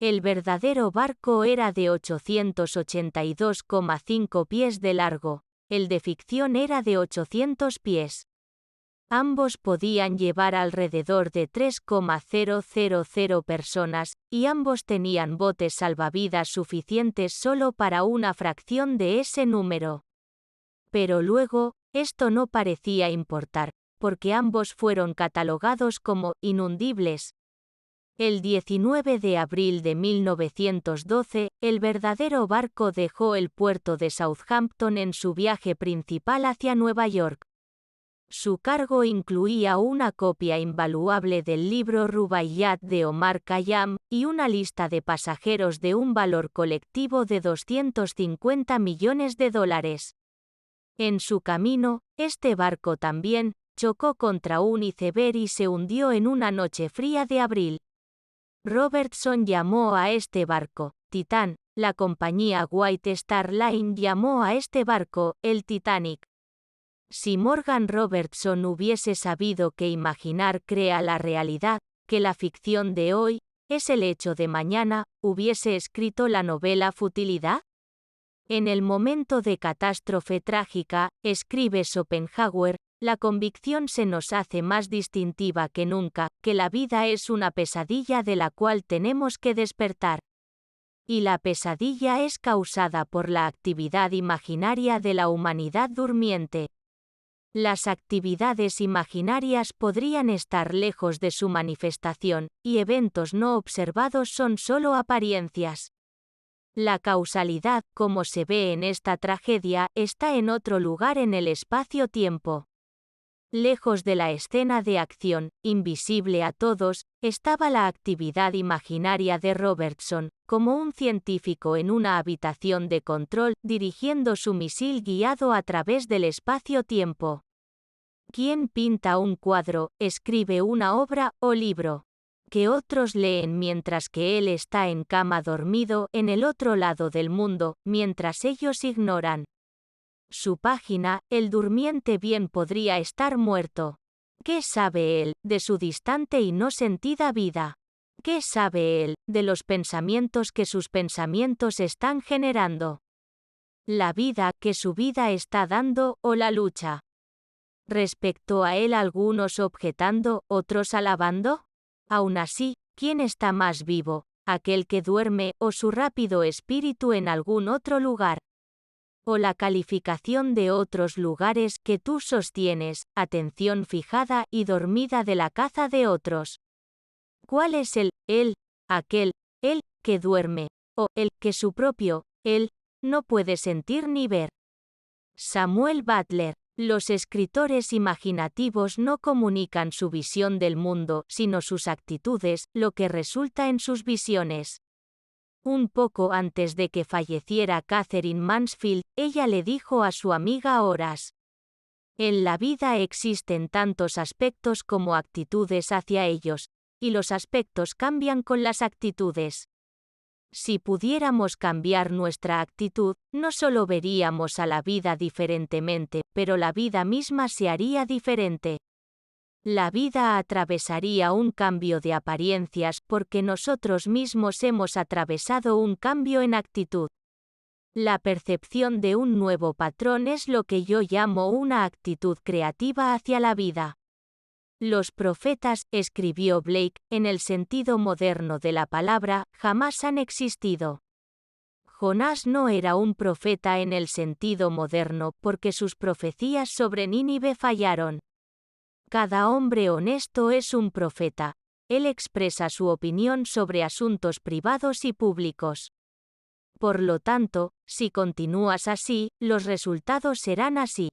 Speaker 1: El verdadero barco era de 882,5 pies de largo. El de ficción era de 800 pies. Ambos podían llevar alrededor de 3,000 personas, y ambos tenían botes salvavidas suficientes solo para una fracción de ese número. Pero luego, esto no parecía importar, porque ambos fueron catalogados como inundibles. El 19 de abril de 1912, el verdadero barco dejó el puerto de Southampton en su viaje principal hacia Nueva York. Su cargo incluía una copia invaluable del libro Rubaiyat de Omar Khayyam y una lista de pasajeros de un valor colectivo de $250 millones. En su camino, este barco también chocó contra un iceberg y se hundió en una noche fría de abril. Robertson llamó a este barco Titán, la compañía White Star Line llamó a este barco el Titanic. Si Morgan Robertson hubiese sabido que imaginar crea la realidad, que la ficción de hoy es el hecho de mañana, ¿hubiese escrito la novela Futilidad? En el momento de catástrofe trágica, escribe Schopenhauer, la convicción se nos hace más distintiva que nunca, que la vida es una pesadilla de la cual tenemos que despertar. Y la pesadilla es causada por la actividad imaginaria de la humanidad durmiente. Las actividades imaginarias podrían estar lejos de su manifestación, y eventos no observados son solo apariencias. La causalidad, como se ve en esta tragedia, está en otro lugar en el espacio-tiempo. Lejos de la escena de acción, invisible a todos, estaba la actividad imaginaria de Robertson, como un científico en una habitación de control, dirigiendo su misil guiado a través del espacio-tiempo. ¿Quién pinta un cuadro, escribe una obra o libro que otros leen mientras que él está en cama dormido en el otro lado del mundo, mientras ellos ignoran su página? El durmiente bien podría estar muerto. ¿Qué sabe él de su distante y no sentida vida? ¿Qué sabe él de los pensamientos que sus pensamientos están generando? ¿La vida que su vida está dando o la lucha? Respecto a él algunos objetando, otros alabando. Aún así, ¿quién está más vivo, aquel que duerme o su rápido espíritu en algún otro lugar? O la calificación de otros lugares que tú sostienes, atención fijada y dormida de la caza de otros. ¿Cuál es él, aquel, él, que duerme, o el que su propio, él, no puede sentir ni ver? Samuel Butler. Los escritores imaginativos no comunican su visión del mundo, sino sus actitudes, lo que resulta en sus visiones. Un poco antes de que falleciera Catherine Mansfield, ella le dijo a su amiga Horace: en la vida existen tantos aspectos como actitudes hacia ellos, y los aspectos cambian con las actitudes. Si pudiéramos cambiar nuestra actitud, no solo veríamos a la vida diferentemente, pero la vida misma se haría diferente. La vida atravesaría un cambio de apariencias porque nosotros mismos hemos atravesado un cambio en actitud. La percepción de un nuevo patrón es lo que yo llamo una actitud creativa hacia la vida. Los profetas, escribió Blake, en el sentido moderno de la palabra, jamás han existido. Jonás no era un profeta en el sentido moderno porque sus profecías sobre Nínive fallaron. Cada hombre honesto es un profeta. Él expresa su opinión sobre asuntos privados y públicos. Por lo tanto, si continúas así, los resultados serán así.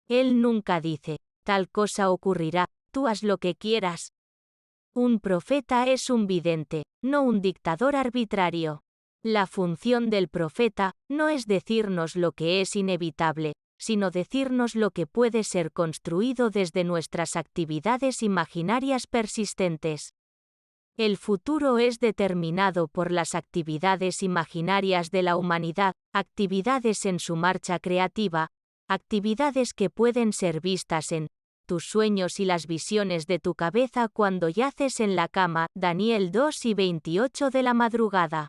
Speaker 1: Él nunca dice, tal cosa ocurrirá, tú haz lo que quieras. Un profeta es un vidente, no un dictador arbitrario. La función del profeta no es decirnos lo que es inevitable, sino decirnos lo que puede ser construido desde nuestras actividades imaginarias persistentes. El futuro es determinado por las actividades imaginarias de la humanidad, actividades en su marcha creativa, actividades que pueden ser vistas en tus sueños y las visiones de tu cabeza cuando yaces en la cama. Daniel 2:28 de la madrugada.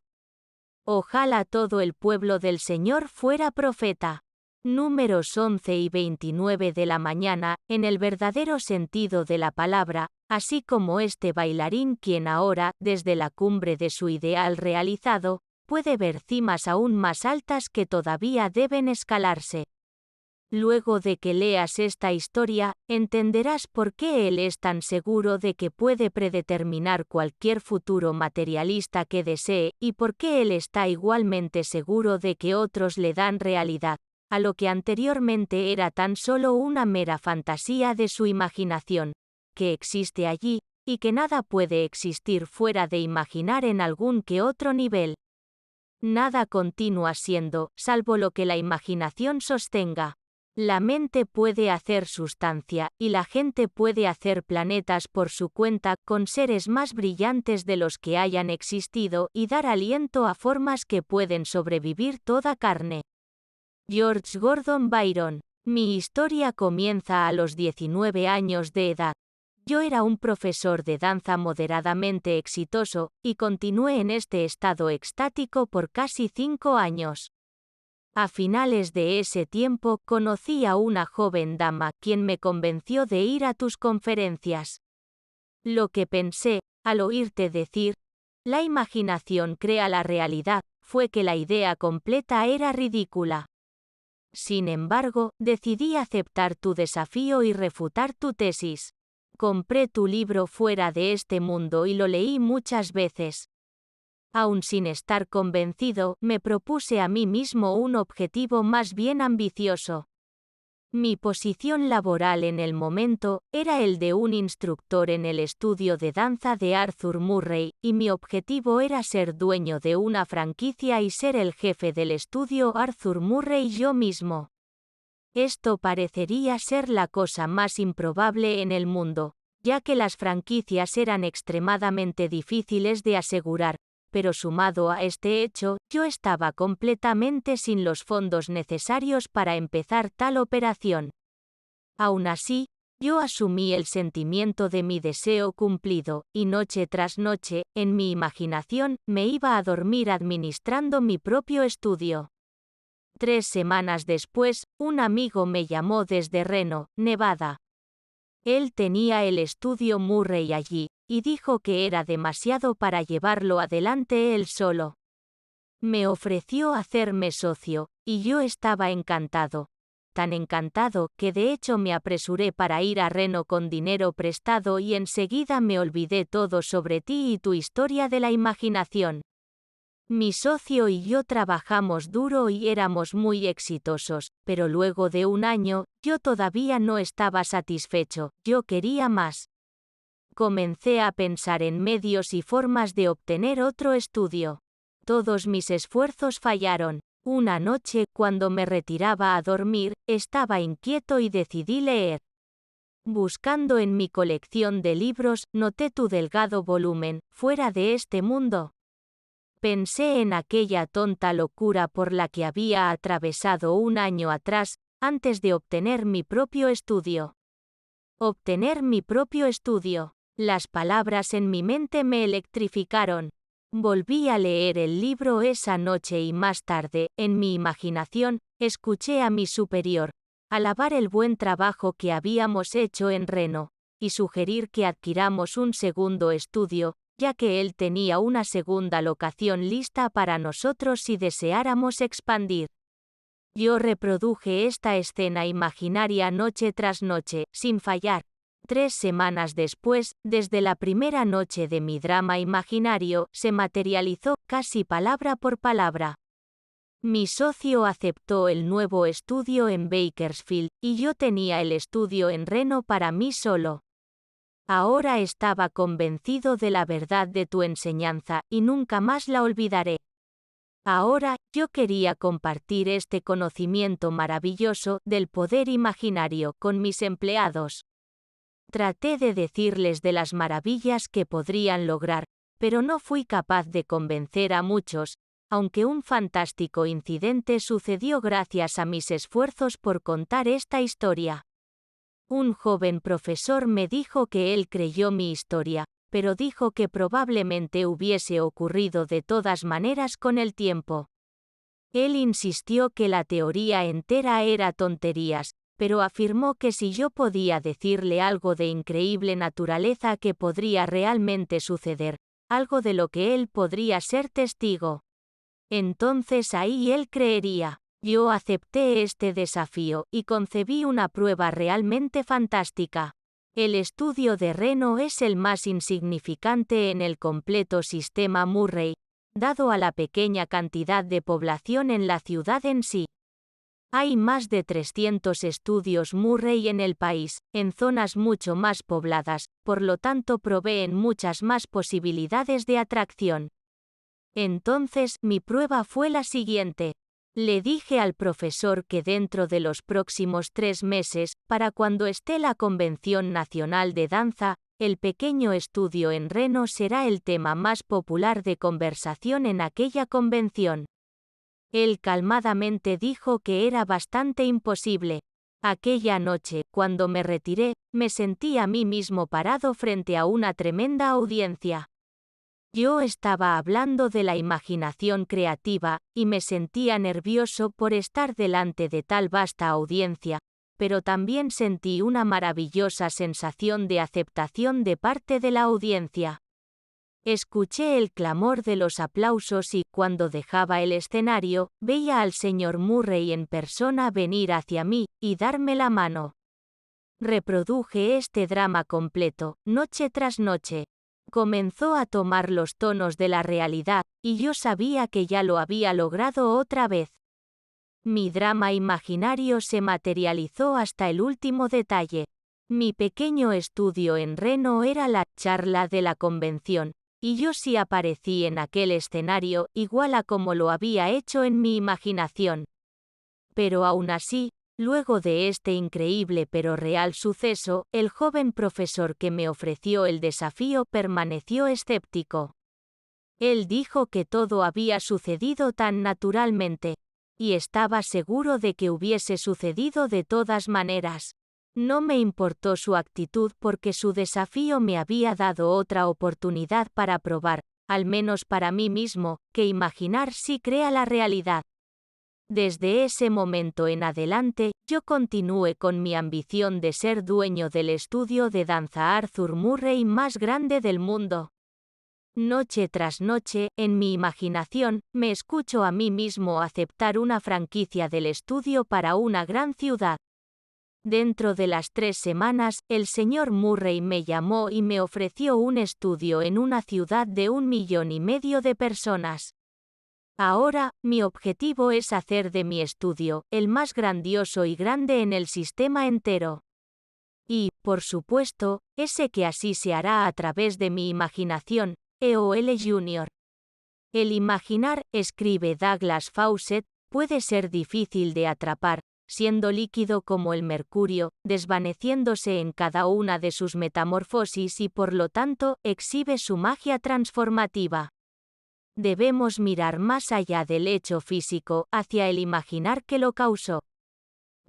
Speaker 1: Ojalá todo el pueblo del Señor fuera profeta. Números 11:29 de la mañana, en el verdadero sentido de la palabra, así como este bailarín quien ahora, desde la cumbre de su ideal realizado, puede ver cimas aún más altas que todavía deben escalarse. Luego de que leas esta historia, entenderás por qué él es tan seguro de que puede predeterminar cualquier futuro materialista que desee y por qué él está igualmente seguro de que otros le dan realidad, a lo que anteriormente era tan solo una mera fantasía de su imaginación, que existe allí, y que nada puede existir fuera de imaginar en algún que otro nivel. Nada continúa siendo, salvo lo que la imaginación sostenga. La mente puede hacer sustancia, y la gente puede hacer planetas por su cuenta, con seres más brillantes de los que hayan existido, y dar aliento a formas que pueden sobrevivir toda carne. George Gordon Byron. Mi historia comienza a los 19 años de edad. Yo era un profesor de danza moderadamente exitoso, y continué en este estado extático por casi 5 años. A finales de ese tiempo conocí a una joven dama quien me convenció de ir a tus conferencias. Lo que pensé, al oírte decir, la imaginación crea la realidad, fue que la idea completa era ridícula. Sin embargo, decidí aceptar tu desafío y refutar tu tesis. Compré tu libro Fuera de este mundo y lo leí muchas veces. Aún sin estar convencido, me propuse a mí mismo un objetivo más bien ambicioso. Mi posición laboral en el momento era el de un instructor en el estudio de danza de Arthur Murray, y mi objetivo era ser dueño de una franquicia y ser el jefe del estudio Arthur Murray yo mismo. Esto parecería ser la cosa más improbable en el mundo, ya que las franquicias eran extremadamente difíciles de asegurar, pero sumado a este hecho, yo estaba completamente sin los fondos necesarios para empezar tal operación. Aún así, yo asumí el sentimiento de mi deseo cumplido, y noche tras noche, en mi imaginación, me iba a dormir administrando mi propio estudio. 3 semanas después, un amigo me llamó desde Reno, Nevada. Él tenía el estudio Murray allí, y dijo que era demasiado para llevarlo adelante él solo. Me ofreció hacerme socio, y yo estaba encantado. Tan encantado que de hecho me apresuré para ir a Reno con dinero prestado y enseguida me olvidé todo sobre ti y tu historia de la imaginación. Mi socio y yo trabajamos duro y éramos muy exitosos, pero luego de un año, yo todavía no estaba satisfecho, yo quería más. Comencé a pensar en medios y formas de obtener otro estudio. Todos mis esfuerzos fallaron. Una noche, cuando me retiraba a dormir, estaba inquieto y decidí leer. Buscando en mi colección de libros, noté tu delgado volumen, Fuera de este mundo. Pensé en aquella tonta locura por la que había atravesado un año atrás, antes de obtener mi propio estudio. Obtener mi propio estudio. Las palabras en mi mente me electrificaron. Volví a leer el libro esa noche y más tarde, en mi imaginación, escuché a mi superior alabar el buen trabajo que habíamos hecho en Reno, y sugerir que adquiramos un segundo estudio, ya que él tenía una segunda locación lista para nosotros si deseáramos expandir. Yo reproduje esta escena imaginaria noche tras noche, sin fallar. 3 semanas después, desde la primera noche de mi drama imaginario, se materializó, casi palabra por palabra. Mi socio aceptó el nuevo estudio en Bakersfield, y yo tenía el estudio en Reno para mí solo. Ahora estaba convencido de la verdad de tu enseñanza, y nunca más la olvidaré. Ahora, yo quería compartir este conocimiento maravilloso del poder imaginario con mis empleados. Traté de decirles de las maravillas que podrían lograr, pero no fui capaz de convencer a muchos, aunque un fantástico incidente sucedió gracias a mis esfuerzos por contar esta historia. Un joven profesor me dijo que él creyó mi historia, pero dijo que probablemente hubiese ocurrido de todas maneras con el tiempo. Él insistió que la teoría entera era tonterías, pero afirmó que si yo podía decirle algo de increíble naturaleza que podría realmente suceder, algo de lo que él podría ser testigo, entonces ahí él creería. Yo acepté este desafío y concebí una prueba realmente fantástica. El estudio de Reno es el más insignificante en el completo sistema Murray, dado a la pequeña cantidad de población en la ciudad en sí. Hay más de 300 estudios Murray en el país, en zonas mucho más pobladas, por lo tanto proveen muchas más posibilidades de atracción. Entonces, mi prueba fue la siguiente. Le dije al profesor que dentro de los próximos 3 meses, para cuando esté la Convención Nacional de Danza, el pequeño estudio en Reno será el tema más popular de conversación en aquella convención. Él calmadamente dijo que era bastante imposible. Aquella noche, cuando me retiré, me sentí a mí mismo parado frente a una tremenda audiencia. Yo estaba hablando de la imaginación creativa, y me sentía nervioso por estar delante de tal vasta audiencia, pero también sentí una maravillosa sensación de aceptación de parte de la audiencia. Escuché el clamor de los aplausos y, cuando dejaba el escenario, veía al señor Murray en persona venir hacia mí y darme la mano. Reproduje este drama completo, noche tras noche. Comenzó a tomar los tonos de la realidad, y yo sabía que ya lo había logrado otra vez. Mi drama imaginario se materializó hasta el último detalle. Mi pequeño estudio en Reno era la charla de la convención, y yo sí aparecí en aquel escenario igual a como lo había hecho en mi imaginación. Pero aún así, luego de este increíble pero real suceso, el joven profesor que me ofreció el desafío permaneció escéptico. Él dijo que todo había sucedido tan naturalmente, y estaba seguro de que hubiese sucedido de todas maneras. No me importó su actitud porque su desafío me había dado otra oportunidad para probar, al menos para mí mismo, que imaginar sí crea la realidad. Desde ese momento en adelante, yo continué con mi ambición de ser dueño del estudio de danza Arthur Murray más grande del mundo. Noche tras noche, en mi imaginación, me escucho a mí mismo aceptar una franquicia del estudio para una gran ciudad. Dentro de las 3 semanas, el señor Murray me llamó y me ofreció un estudio en una ciudad de 1,5 millones de personas. Ahora, mi objetivo es hacer de mi estudio el más grandioso y grande en el sistema entero. Y, por supuesto, sé que así se hará a través de mi imaginación, EOL Jr. El imaginar, escribe Douglas Fawcett, puede ser difícil de atrapar, siendo líquido como el mercurio, desvaneciéndose en cada una de sus metamorfosis y por lo tanto, exhibe su magia transformativa. Debemos mirar más allá del hecho físico, hacia el imaginar que lo causó.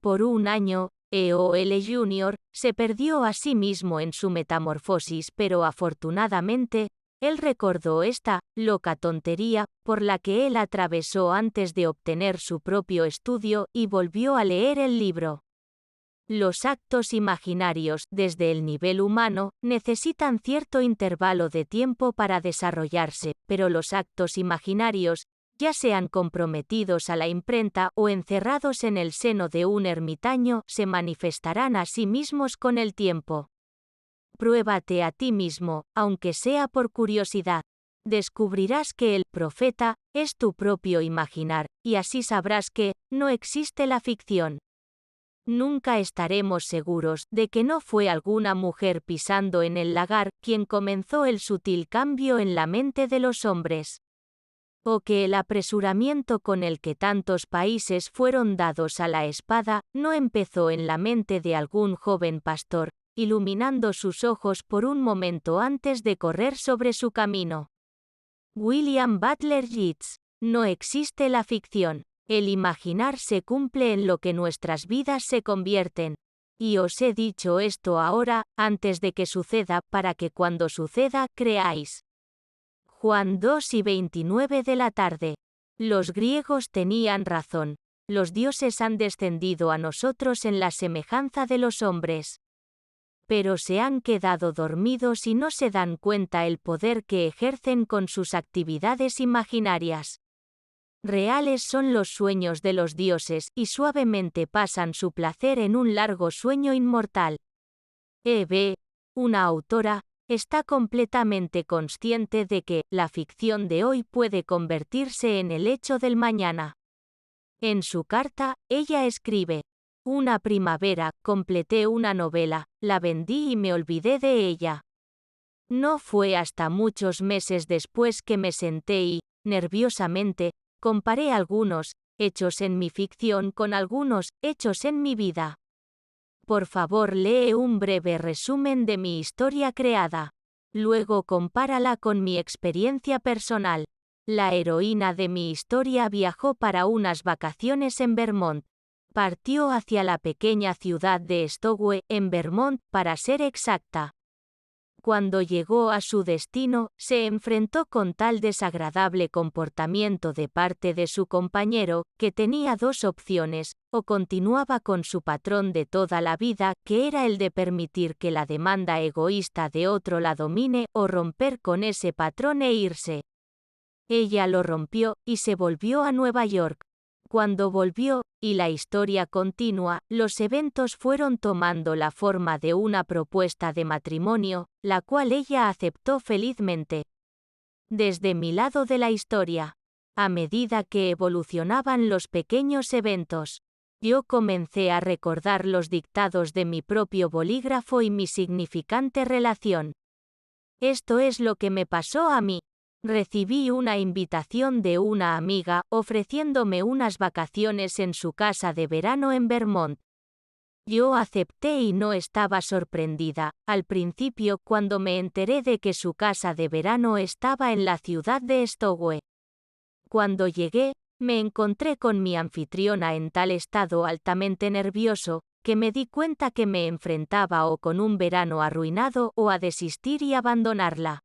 Speaker 1: Por un año, EOL Jr. se perdió a sí mismo en su metamorfosis, pero afortunadamente, él recordó esta loca tontería por la que él atravesó antes de obtener su propio estudio y volvió a leer el libro. Los actos imaginarios, desde el nivel humano, necesitan cierto intervalo de tiempo para desarrollarse, pero los actos imaginarios, ya sean comprometidos a la imprenta o encerrados en el seno de un ermitaño, se manifestarán a sí mismos con el tiempo. Pruébate a ti mismo, aunque sea por curiosidad. Descubrirás que el profeta es tu propio imaginar, y así sabrás que no existe la ficción. Nunca estaremos seguros de que no fue alguna mujer pisando en el lagar quien comenzó el sutil cambio en la mente de los hombres. O que el apresuramiento con el que tantos países fueron dados a la espada no empezó en la mente de algún joven pastor, iluminando sus ojos por un momento antes de correr sobre su camino. William Butler Yeats. No existe la ficción. El imaginar se cumple en lo que nuestras vidas se convierten. Y os he dicho esto ahora, antes de que suceda, para que cuando suceda, creáis. Juan 2:29 de la tarde. Los griegos tenían razón. Los dioses han descendido a nosotros en la semejanza de los hombres. Pero se han quedado dormidos y no se dan cuenta el poder que ejercen con sus actividades imaginarias. Reales son los sueños de los dioses y suavemente pasan su placer en un largo sueño inmortal. E.B., una autora, está completamente consciente de que la ficción de hoy puede convertirse en el hecho del mañana. En su carta, ella escribe: una primavera, completé una novela, la vendí y me olvidé de ella. No fue hasta muchos meses después que me senté y, nerviosamente, comparé algunos hechos en mi ficción con algunos hechos en mi vida. Por favor, lee un breve resumen de mi historia creada. Luego compárala con mi experiencia personal. La heroína de mi historia viajó para unas vacaciones en Vermont. Partió hacia la pequeña ciudad de Stowe, en Vermont, para ser exacta. Cuando llegó a su destino, se enfrentó con tal desagradable comportamiento de parte de su compañero, que tenía dos opciones: o continuaba con su patrón de toda la vida, que era el de permitir que la demanda egoísta de otro la domine, o romper con ese patrón e irse. Ella lo rompió, y se volvió a Nueva York. Cuando volvió, y la historia continúa, los eventos fueron tomando la forma de una propuesta de matrimonio, la cual ella aceptó felizmente. Desde mi lado de la historia, a medida que evolucionaban los pequeños eventos, yo comencé a recordar los dictados de mi propio bolígrafo y mi significante relación. Esto es lo que me pasó a mí. Recibí una invitación de una amiga ofreciéndome unas vacaciones en su casa de verano en Vermont. Yo acepté y no estaba sorprendida, al principio, cuando me enteré de que su casa de verano estaba en la ciudad de Stowe. Cuando llegué, me encontré con mi anfitriona en tal estado altamente nervioso, que me di cuenta que me enfrentaba o con un verano arruinado o a desistir y abandonarla.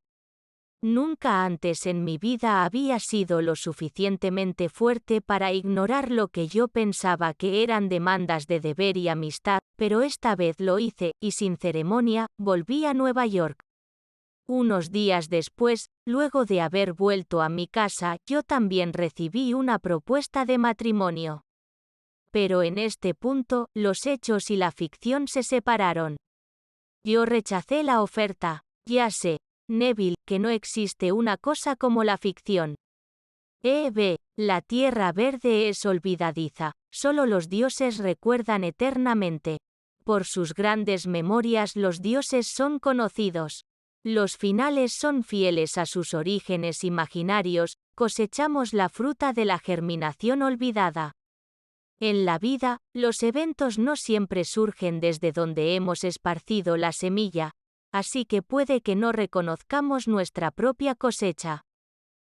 Speaker 1: Nunca antes en mi vida había sido lo suficientemente fuerte para ignorar lo que yo pensaba que eran demandas de deber y amistad, pero esta vez lo hice, y sin ceremonia, volví a Nueva York. Unos días después, luego de haber vuelto a mi casa, yo también recibí una propuesta de matrimonio. Pero en este punto, los hechos y la ficción se separaron. Yo rechacé la oferta. Ya sé, Neville, que no existe una cosa como la ficción. E.B., la tierra verde es olvidadiza, solo los dioses recuerdan eternamente. Por sus grandes memorias los dioses son conocidos. Los finales son fieles a sus orígenes imaginarios, cosechamos la fruta de la germinación olvidada. En la vida, los eventos no siempre surgen desde donde hemos esparcido la semilla, así que puede que no reconozcamos nuestra propia cosecha.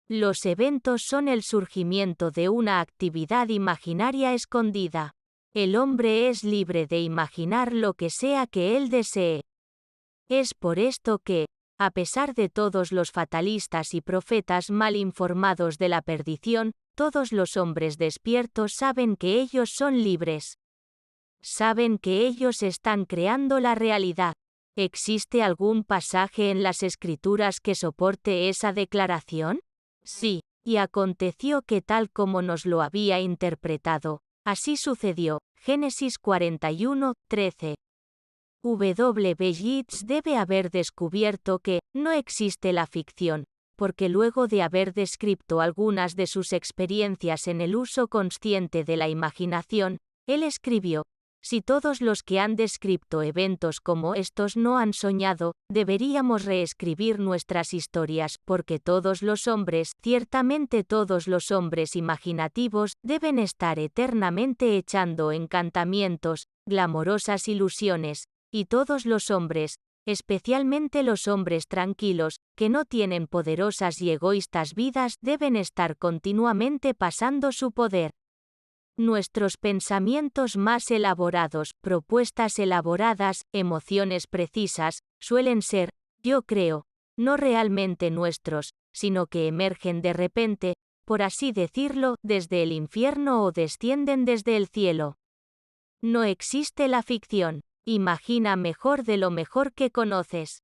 Speaker 1: Los eventos son el surgimiento de una actividad imaginaria escondida. El hombre es libre de imaginar lo que sea que él desee. Es por esto que, a pesar de todos los fatalistas y profetas mal informados de la perdición, todos los hombres despiertos saben que ellos son libres. Saben que ellos están creando la realidad. ¿Existe algún pasaje en las Escrituras que soporte esa declaración? Sí, y aconteció que tal como nos lo había interpretado, así sucedió. Génesis 41, 13. W. Yeats debe haber descubierto que no existe la ficción, porque luego de haber descrito algunas de sus experiencias en el uso consciente de la imaginación, él escribió: si todos los que han descrito eventos como estos no han soñado, deberíamos reescribir nuestras historias, porque todos los hombres, ciertamente todos los hombres imaginativos, deben estar eternamente echando encantamientos, glamorosas ilusiones, y todos los hombres, especialmente los hombres tranquilos, que no tienen poderosas y egoístas vidas, deben estar continuamente pasando su poder. Nuestros pensamientos más elaborados, propuestas elaboradas, emociones precisas, suelen ser, yo creo, no realmente nuestros, sino que emergen de repente, por así decirlo, desde el infierno o descienden desde el cielo. No existe la ficción. Imagina mejor de lo mejor que conoces.